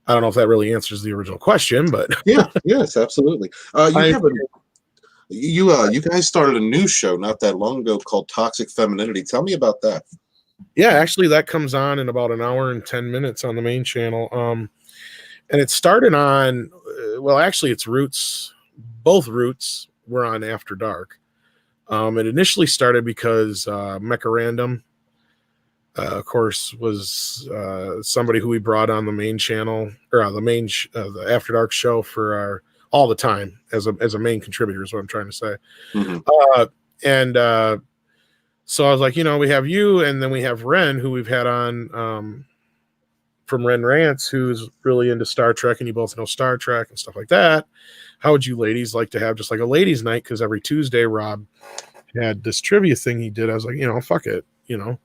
S2: I don't know if that really answers the original question, but
S1: yes, absolutely. You guys started a new show not that long ago called Toxic Femininity. Tell me about that.
S2: Yeah, actually, that comes on in about an hour and 10 minutes on the main channel. And it started on, well, actually, its roots, both roots were on After Dark. It initially started because Mecha Random, of course, was somebody who we brought on the main channel, or the After Dark show for our all the time as a main contributor is what I'm trying to say. And so I was like, we have you, and then we have Ren, who we've had on from Ren Rants, who's really into Star Trek, and you both know Star Trek and stuff like that. How would you ladies like to have just like a ladies' night? Because every Tuesday, Rob had this trivia thing he did. I was like, fuck it, And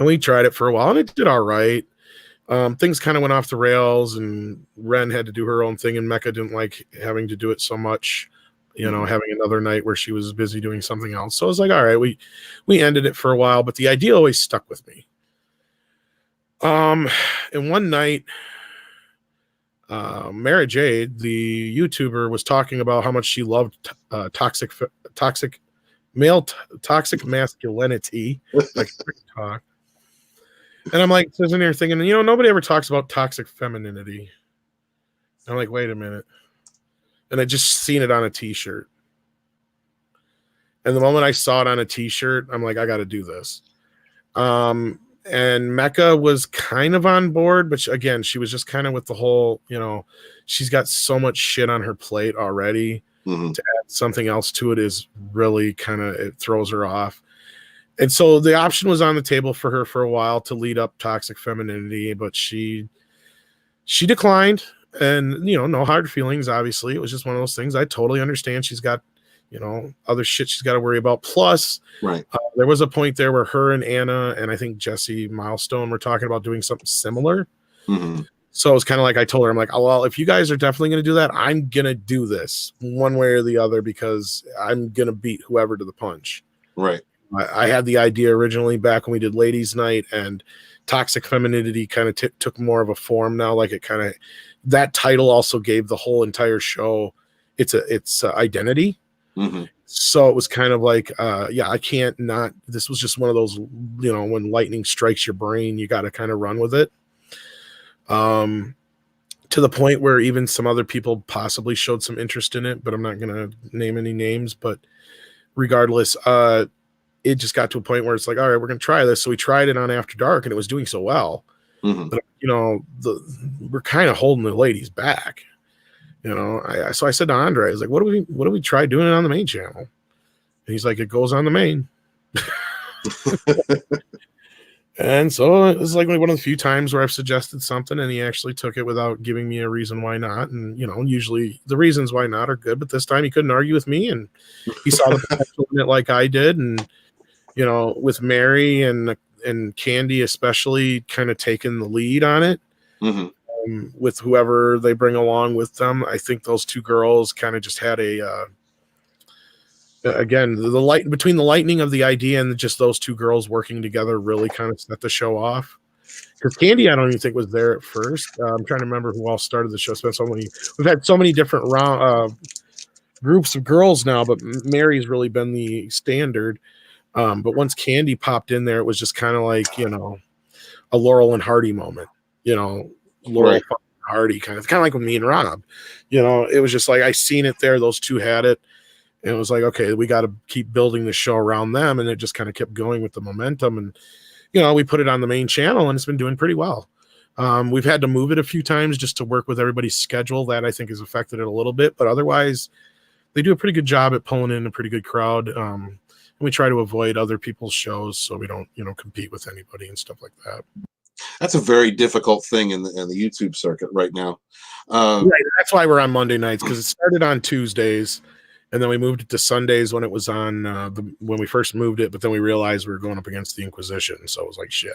S2: we tried it for a while, and it did all right. Things kind of went off the rails, and Ren had to do her own thing, and Mecca didn't like having to do it so much. Having another night where she was busy doing something else. So I was like, all right, we ended it for a while, but the idea always stuck with me. And one night, Mara Jade, the YouTuber, was talking about how much she loved toxic masculinity, like talk. And I'm like, sitting there thinking, nobody ever talks about toxic femininity. I'm like, wait a minute. And I just seen it on a t-shirt. And the moment I saw it on a t-shirt, I'm like, I got to do this. And Mecca was kind of on board, but again, she was just kind of with the whole, she's got so much shit on her plate already. To add something else to it is really it throws her off. And so the option was on the table for her for a while to lead up toxic femininity, but she declined. And, no hard feelings, obviously. It was just one of those things. I totally understand. She's got, other shit she's got to worry about. Plus,
S1: right.
S2: There was a point there where her and Anna and I think Jesse Milestone were talking about doing something similar. So it was kind of like I told her, I'm like, oh, well, if you guys are definitely going to do that, I'm going to do this one way or the other because I'm going to beat whoever to the punch.
S1: Right.
S2: I had the idea originally back when we did Ladies Night, and toxic femininity kind of took more of a form now. Like that title also gave the whole entire show its identity. So it was kind of like, I can't not. This was just one of those, when lightning strikes your brain, you got to kind of run with it. To the point where even some other people possibly showed some interest in it, but I'm not going to name any names. But regardless, it just got to a point where it's like, all right, we're going to try this. So we tried it on After Dark, and it was doing so well. But, we're kind of holding the ladies back. So I said to Andre, I was like, what do we try doing it on the main channel? And he's like, it goes on the main. And so it was like one of the few times where I've suggested something and he actually took it without giving me a reason why not. And, usually the reasons why not are good, but this time he couldn't argue with me, and he saw the potential in it like I did. And, with Mary and Candy especially kind of taking the lead on it. With whoever they bring along with them, I think those two girls kind of just had again, the light between the lightning of the idea and just those two girls working together really kind of set the show off. Because Candy, I don't even think was there at first. I'm trying to remember who all started the show. We've had so many different groups of girls now, but Mary's really been the standard. But once Candy popped in there, it was just kind of like, a Laurel and Hardy moment. Laurel
S1: right.
S2: Hardy kind of like with me and Rob. It was just like I seen it there. Those two had it. And it was like, okay, we got to keep building the show around them. And it just kind of kept going with the momentum. And, we put it on the main channel, and it's been doing pretty well. We've had to move it a few times just to work with everybody's schedule. That I think has affected it a little bit. But otherwise, they do a pretty good job at pulling in a pretty good crowd. And we try to avoid other people's shows so we don't, compete with anybody and stuff like that.
S1: That's a very difficult thing in the YouTube circuit right now.
S2: Right. That's why we're on Monday nights, because it started on Tuesdays. And then we moved it to Sundays when it was on when we first moved it, but then we realized we were going up against the Inquisition, so it was like shit.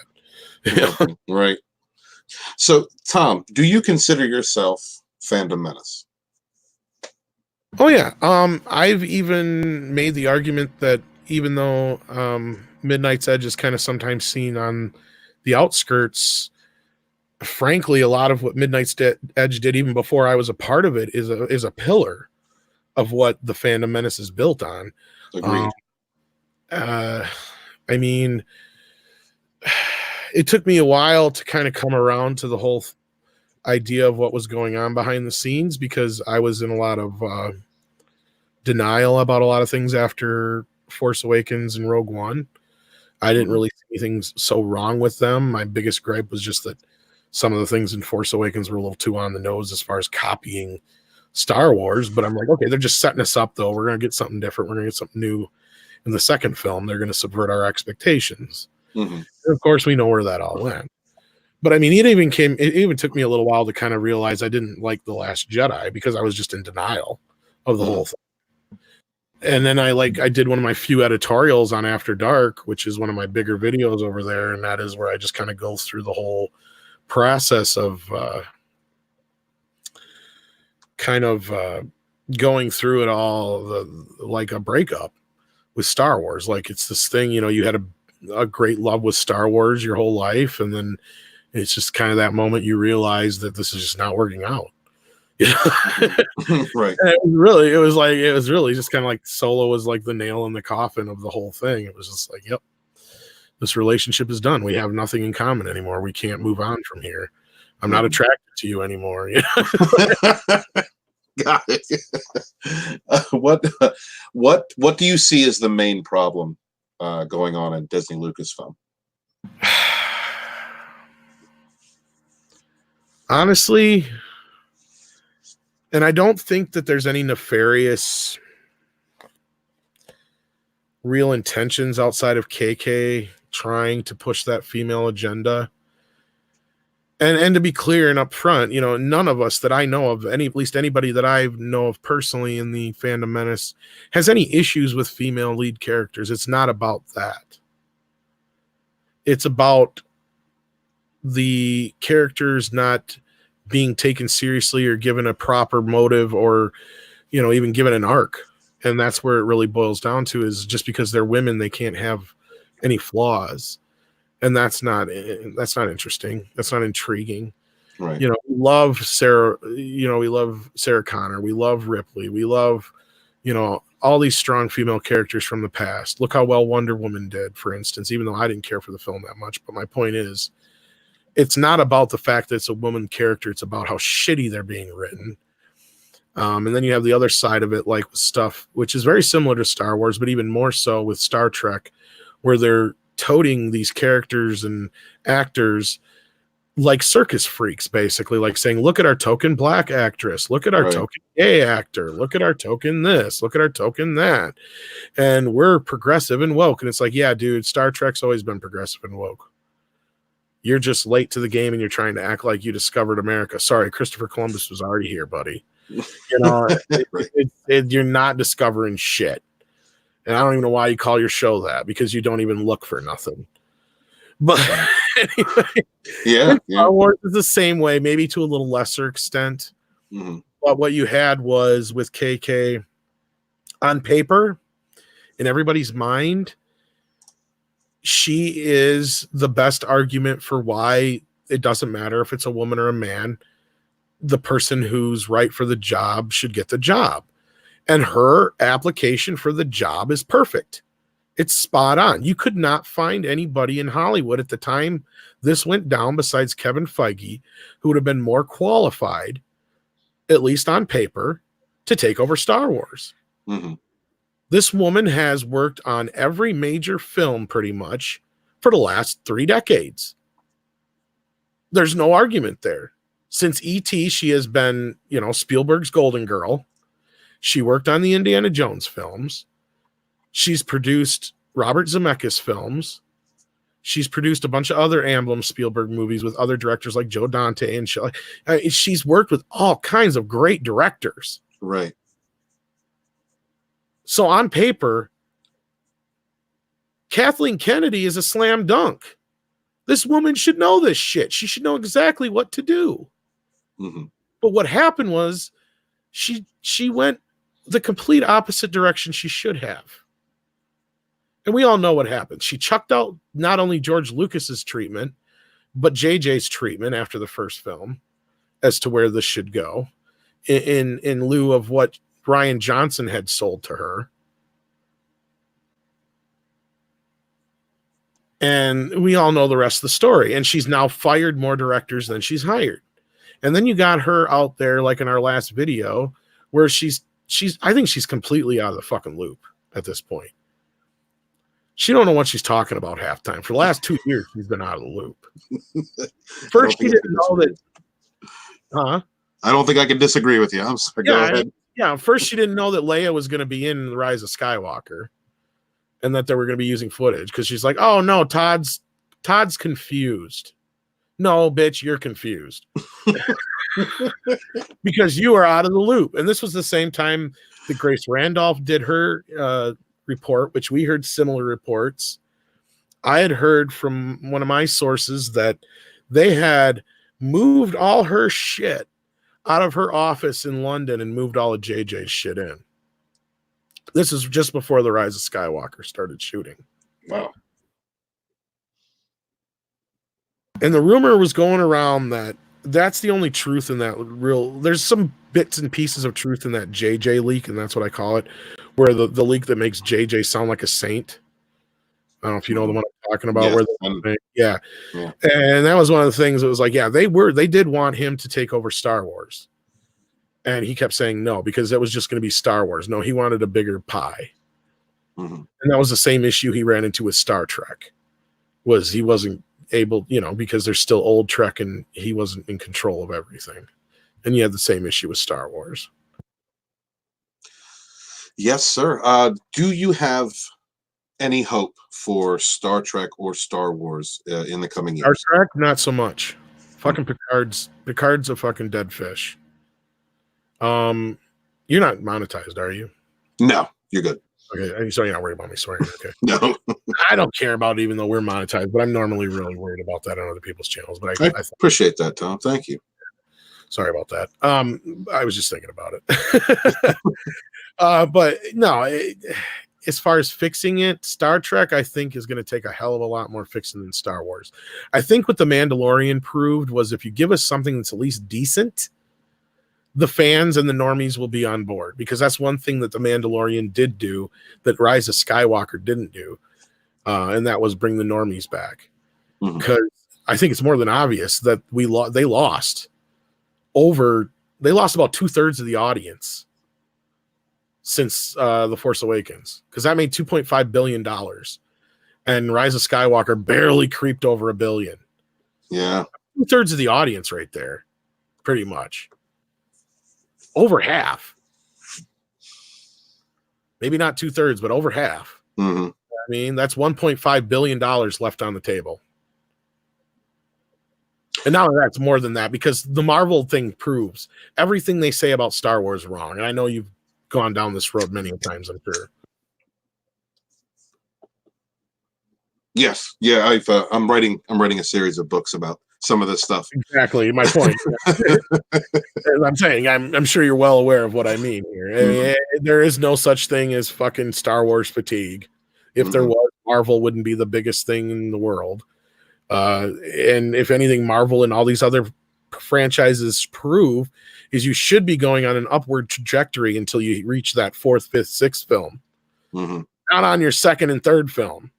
S1: Right. So, Tom, do you consider yourself Fandom Menace?
S2: Oh yeah. I've even made the argument that even though Midnight's Edge is kind of sometimes seen on the outskirts, frankly, a lot of what Midnight's Edge did even before I was a part of it is a pillar of what the Phantom Menace is built on.
S1: Agreed.
S2: I mean, it took me a while to kind of come around to the whole idea of what was going on behind the scenes, because I was in a lot of denial about a lot of things after Force Awakens and Rogue One. I didn't really see anything so wrong with them. My biggest gripe was just that some of the things in Force Awakens were a little too on the nose as far as copying Star Wars. But I'm like, okay, they're just setting us up, though. We're going to get something different. We're going to get something new in the second film. They're going to subvert our expectations.
S1: Mm-hmm.
S2: And of course, we know where that all went. But I mean, it even took me a little while to kind of realize I didn't like The Last Jedi, because I was just in denial of the whole thing. And then I did one of my few editorials on After Dark, which is one of my bigger videos over there. And that is where I just kind of go through the whole process of going through it all, like a breakup with Star Wars. Like, it's this thing, you had a great love with Star Wars your whole life. And then it's just kind of that moment you realize that this is just not working out.
S1: Right.
S2: And it was really just kind of like Solo was like the nail in the coffin of the whole thing. It was just like, yep, this relationship is done. We have nothing in common anymore. We can't move on from here. I'm not attracted to you anymore.
S1: Got it. What do you see as the main problem going on in Disney Lucasfilm?
S2: Honestly, and I don't think that there's any nefarious real intentions outside of KK trying to push that female agenda. And to be clear and upfront, none of us that I know of, at least anybody that I know of personally in the Phantom Menace, has any issues with female lead characters. It's not about that. It's about the characters not being taken seriously or given a proper motive, or even given an arc. And that's where it really boils down to, is just because they're women they can't have any flaws. And that's not interesting. That's not intriguing.
S1: Right.
S2: We love Sarah, we love Sarah Connor, we love Ripley, we love all these strong female characters from the past. Look how well Wonder Woman did, for instance, even though I didn't care for the film that much. But my point is, it's not about the fact that it's a woman character. It's about how shitty they're being written. And then you have the other side of it, like stuff which is very similar to Star Wars, but even more so with Star Trek, where they're toting these characters and actors like circus freaks, basically, like saying, look at our token black actress, look at our token gay actor, look at our token this, look at our token that, and we're progressive and woke. And it's like, yeah, dude, Star Trek's always been progressive and woke. You're just late to the game and you're trying to act like you discovered America. Sorry, Christopher Columbus was already here, buddy. You're not discovering shit. And I don't even know why you call your show that, because you don't even look for nothing. But anyway,
S1: yeah.
S2: Star Wars is the same way, maybe to a little lesser extent. Mm-hmm. But what you had was, with KK, on paper, in everybody's mind, she is the best argument for why it doesn't matter if it's a woman or a man. The person who's right for the job should get the job. And her application for the job is perfect. It's spot on. You could not find anybody in Hollywood at the time this went down, besides Kevin Feige, who would have been more qualified, at least on paper, to take over Star Wars. Mm-hmm. This woman has worked on every major film pretty much for the last 3 decades. There's no argument there. Since E.T., she has been, Spielberg's Golden Girl. She worked on the Indiana Jones films. She's produced Robert Zemeckis films. She's produced a bunch of other Amblin Spielberg movies with other directors like Joe Dante and shit. She's worked with all kinds of great directors.
S1: Right.
S2: So on paper, Kathleen Kennedy is a slam dunk. This woman should know this shit. She should know exactly what to do. Mm-hmm. But what happened was she went the complete opposite direction she should have. And we all know what happened. She chucked out not only George Lucas's treatment, but JJ's treatment after the first film as to where this should go, in lieu of what Rian Johnson had sold to her. And we all know the rest of the story. And she's now fired more directors than she's hired. And then you got her out there, like in our last video, where I think she's completely out of the fucking loop at this point. She don't know what she's talking about halftime. For the last 2 years, she's been out of the loop. First, she didn't know that. Huh?
S1: I don't think I can disagree with you. I'm sorry. Go ahead.
S2: Yeah. First, she didn't know that Leia was going to be in The Rise of Skywalker, and that they were going to be using footage, because she's like, "Oh no, Todd's confused." No, bitch, you're confused because you are out of the loop. And this was the same time that Grace Randolph did her report, which we heard similar reports. I had heard from one of my sources that they had moved all her shit out of her office in London and moved all of JJ's shit in. This is just before The Rise of Skywalker started shooting.
S1: Wow.
S2: And the rumor was going around that that's the only truth in that there's some bits and pieces of truth in that JJ leak, and that's what I call it, where the leak that makes JJ sound like a saint. I don't know if you know the one I'm talking about.
S1: Yeah.
S2: And that was one of the things that was like, yeah, they did want him to take over Star Wars. And he kept saying no, because it was just going to be Star Wars. No, he wanted a bigger pie.
S1: Mm-hmm.
S2: And that was the same issue he ran into with Star Trek, was he wasn't able, because there's still old Trek and he wasn't in control of everything. And you had the same issue with Star Wars.
S1: Yes, sir. Do you have any hope for Star Trek or Star Wars in the coming years?
S2: Star Trek, not so much. Fucking Picard's a fucking dead fish. You're not monetized, are you?
S1: No, you're good.
S2: Okay, so you're not worried about me swearing. Okay.
S1: No.
S2: I don't care about it, even though we're monetized, but I'm normally really worried about that on other people's channels. But
S1: I appreciate that, Tom. Thank you.
S2: Sorry about that. I was just thinking about it. But no, as far as fixing it, Star Trek, I think, is going to take a hell of a lot more fixing than Star Wars. I think what The Mandalorian proved was, if you give us something that's at least decent, the fans and the normies will be on board, because that's one thing that The Mandalorian did do that Rise of Skywalker didn't do. And that was bring the normies back. Because I think it's more than obvious that they lost about 2/3 of the audience since The Force Awakens, because that made $2.5 billion, and Rise of Skywalker barely creeped over $1 billion.
S1: Yeah.
S2: 2/3 of the audience right there, pretty much. Over half. Maybe not 2/3, but over half.
S1: Mm-hmm.
S2: I mean, that's $1.5 billion left on the table. And now that's more than that, because the Marvel thing proves everything they say about Star Wars wrong. And I know you've gone down this road many times, I'm sure.
S1: Yes. Yeah. I'm writing a series of books about some of this stuff.
S2: Exactly my point. I'm saying, I'm sure you're well aware of what I mean here. Mm-hmm. There is no such thing as fucking Star Wars fatigue. If there was, Marvel wouldn't be the biggest thing in the world. And if anything, Marvel and all these other franchises prove is you should be going on an upward trajectory until you reach that 4th, 5th, 6th film.
S1: Mm-hmm.
S2: Not on your 2nd and 3rd film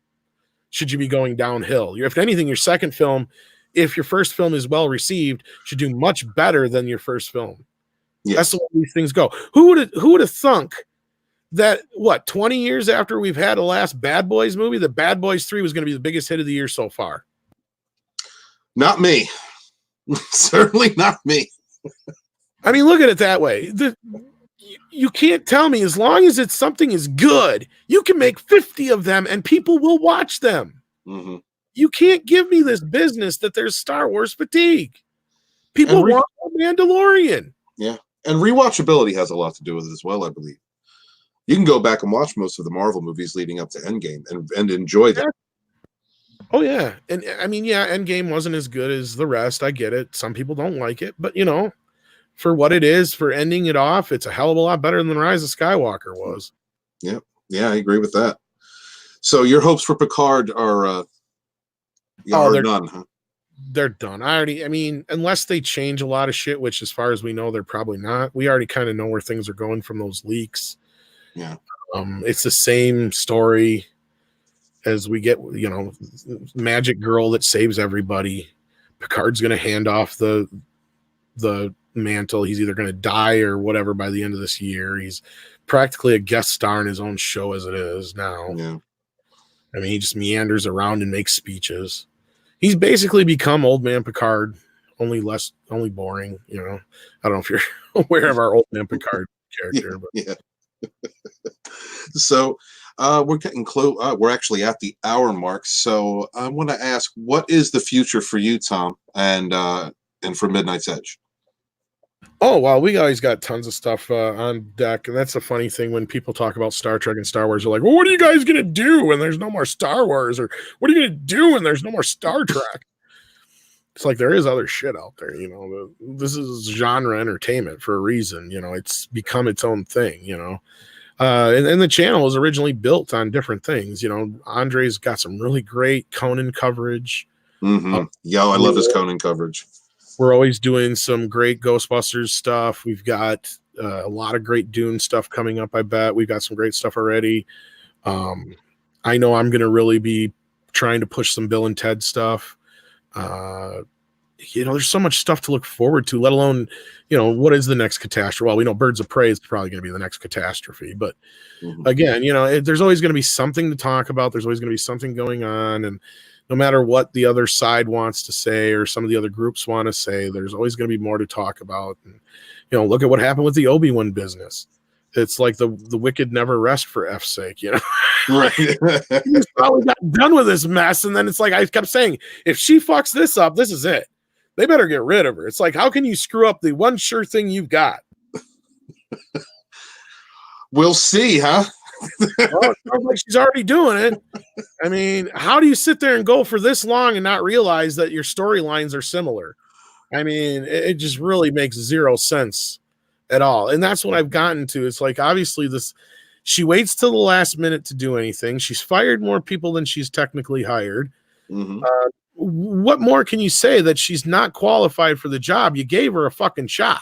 S2: should you be going downhill. If anything, your 2nd film, if your 1st film is well received, should do much better than your 1st film. Yes. That's the way these things go. Who would have thunk that 20 years after we've had the last Bad Boys movie, the Bad Boys 3 was going to be the biggest hit of the year so far?
S1: Not me. Certainly not me.
S2: I mean, look at it that way. You can't tell me, as long as something is good, you can make 50 of them and people will watch them.
S1: Mm-hmm.
S2: You can't give me this business that there's Star Wars fatigue. People want Mandalorian.
S1: Yeah. And rewatchability has a lot to do with it as well, I believe. You can go back and watch most of the Marvel movies leading up to Endgame and enjoy them.
S2: Oh, yeah. And I mean, yeah, Endgame wasn't as good as the rest. I get it. Some people don't like it. But, for what it is, for ending it off, it's a hell of a lot better than Rise of Skywalker was.
S1: Yeah. Yeah, I agree with that. So your hopes for Picard are none, huh?
S2: they're done. I mean, unless they change a lot of shit, which as far as we know, they're probably not. We already kind of know where things are going from those leaks.
S1: Yeah.
S2: It's the same story as we get, magic girl that saves everybody. Picard's going to hand off the mantle. He's either going to die or whatever by the end of this year. He's practically a guest star in his own show as it is now.
S1: Yeah.
S2: I mean, he just meanders around and makes speeches. He's basically become old man Picard, only boring. I don't know if you're aware of our old man Picard character, but
S1: yeah. So we're getting close. We're actually at the hour mark. So I want to ask, what is the future for you, Tom, and for Midnight's Edge?
S2: Oh, wow. We always got tons of stuff on deck. And that's the funny thing when people talk about Star Trek and Star Wars. They're like, well, what are you guys going to do when there's no more Star Wars? Or what are you going to do when there's no more Star Trek? It's like there is other shit out there. This is genre entertainment for a reason. It's become its own thing, and the channel was originally built on different things. Andre's got some really great Conan coverage.
S1: Mm-hmm. I love his Conan coverage.
S2: We're always doing some great Ghostbusters stuff. We've got a lot of great Dune stuff coming up. I bet we've got some great stuff already. I know I'm going to really be trying to push some Bill and Ted stuff. There's so much stuff to look forward to, let alone, what is the next catastrophe? Well, we know Birds of Prey is probably going to be the next catastrophe, but again, there's always going to be something to talk about. There's always going to be something going on. And no matter what the other side wants to say, or some of the other groups want to say, there's always going to be more to talk about. And, look at what happened with the Obi-Wan business. It's like the wicked never rest, for F's sake,
S1: Right.
S2: He's probably got done with this mess. And then it's like, I kept saying, if she fucks this up, this is it. They better get rid of her. It's like, how can you screw up the one sure thing you've got?
S1: We'll see, huh?
S2: Well, it sounds like she's already doing it. I mean, how do you sit there and go for this long and not realize that your storylines are similar? I mean, it just really makes zero sense at all. And that's what I've gotten to. It's like, obviously she waits till the last minute to do anything. She's fired more people than she's technically hired.
S1: Mm-hmm.
S2: What more can you say that she's not qualified for the job? You gave her a fucking shot.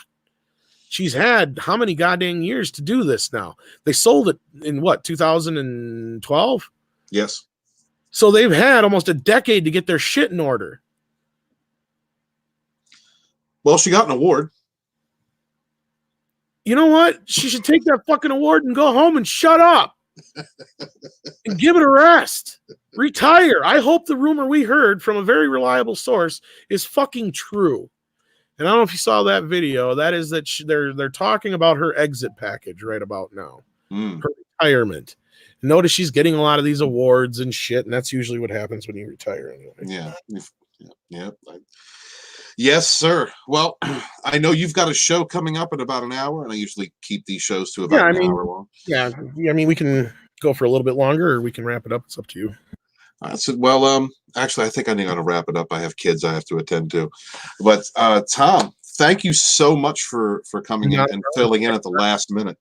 S2: She's had how many goddamn years to do this now? They sold it in what, 2012?
S1: Yes.
S2: So they've had almost a decade to get their shit in order.
S1: Well, she got an award.
S2: You know what? She should take that fucking award and go home and shut up. And give it a rest. Retire. I hope the rumor we heard from a very reliable source is fucking true. And I don't know if you saw that video. That is that they're talking about her exit package right about now. Her retirement. Notice she's getting a lot of these awards and shit, and that's usually what happens when you retire anyway.
S1: Yeah. Yes, sir. Well, I know you've got a show coming up in about an hour, and I usually keep these shows to about an hour long.
S2: Yeah, I mean, we can go for a little bit longer, or we can wrap it up. It's up to you.
S1: I said, well, actually, I think I need to wrap it up. I have kids I have to attend to. But Tom, thank you so much for coming in and filling in at the last minute.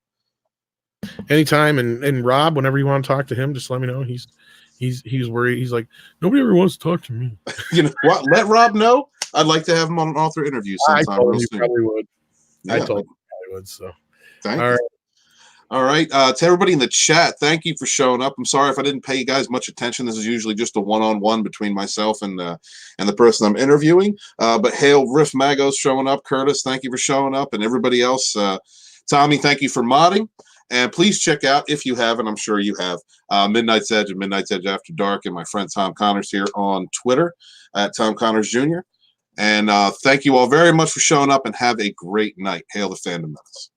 S2: Anytime, and Rob, whenever you want to talk to him, just let me know. He's worried. He's like, nobody ever wants to talk to me. You know
S1: what? Let Rob know. I'd like to have him on an author interview sometime.
S2: I told him he probably would.
S1: Yeah.
S2: I told him he probably would. So,
S1: thank you. All right. To everybody in the chat, thank you for showing up. I'm sorry if I didn't pay you guys much attention. This is usually just a one-on-one between myself and the person I'm interviewing. But hail Riff Magos showing up. Curtis, thank you for showing up. And everybody else, Tommy, thank you for modding. And please check out, if you haven't, I'm sure you have, Midnight's Edge and Midnight's Edge After Dark, and my friend Tom Connors here on Twitter at Tom Connors Jr. And thank you all very much for showing up, and have a great night. Hail the Fandom Menace.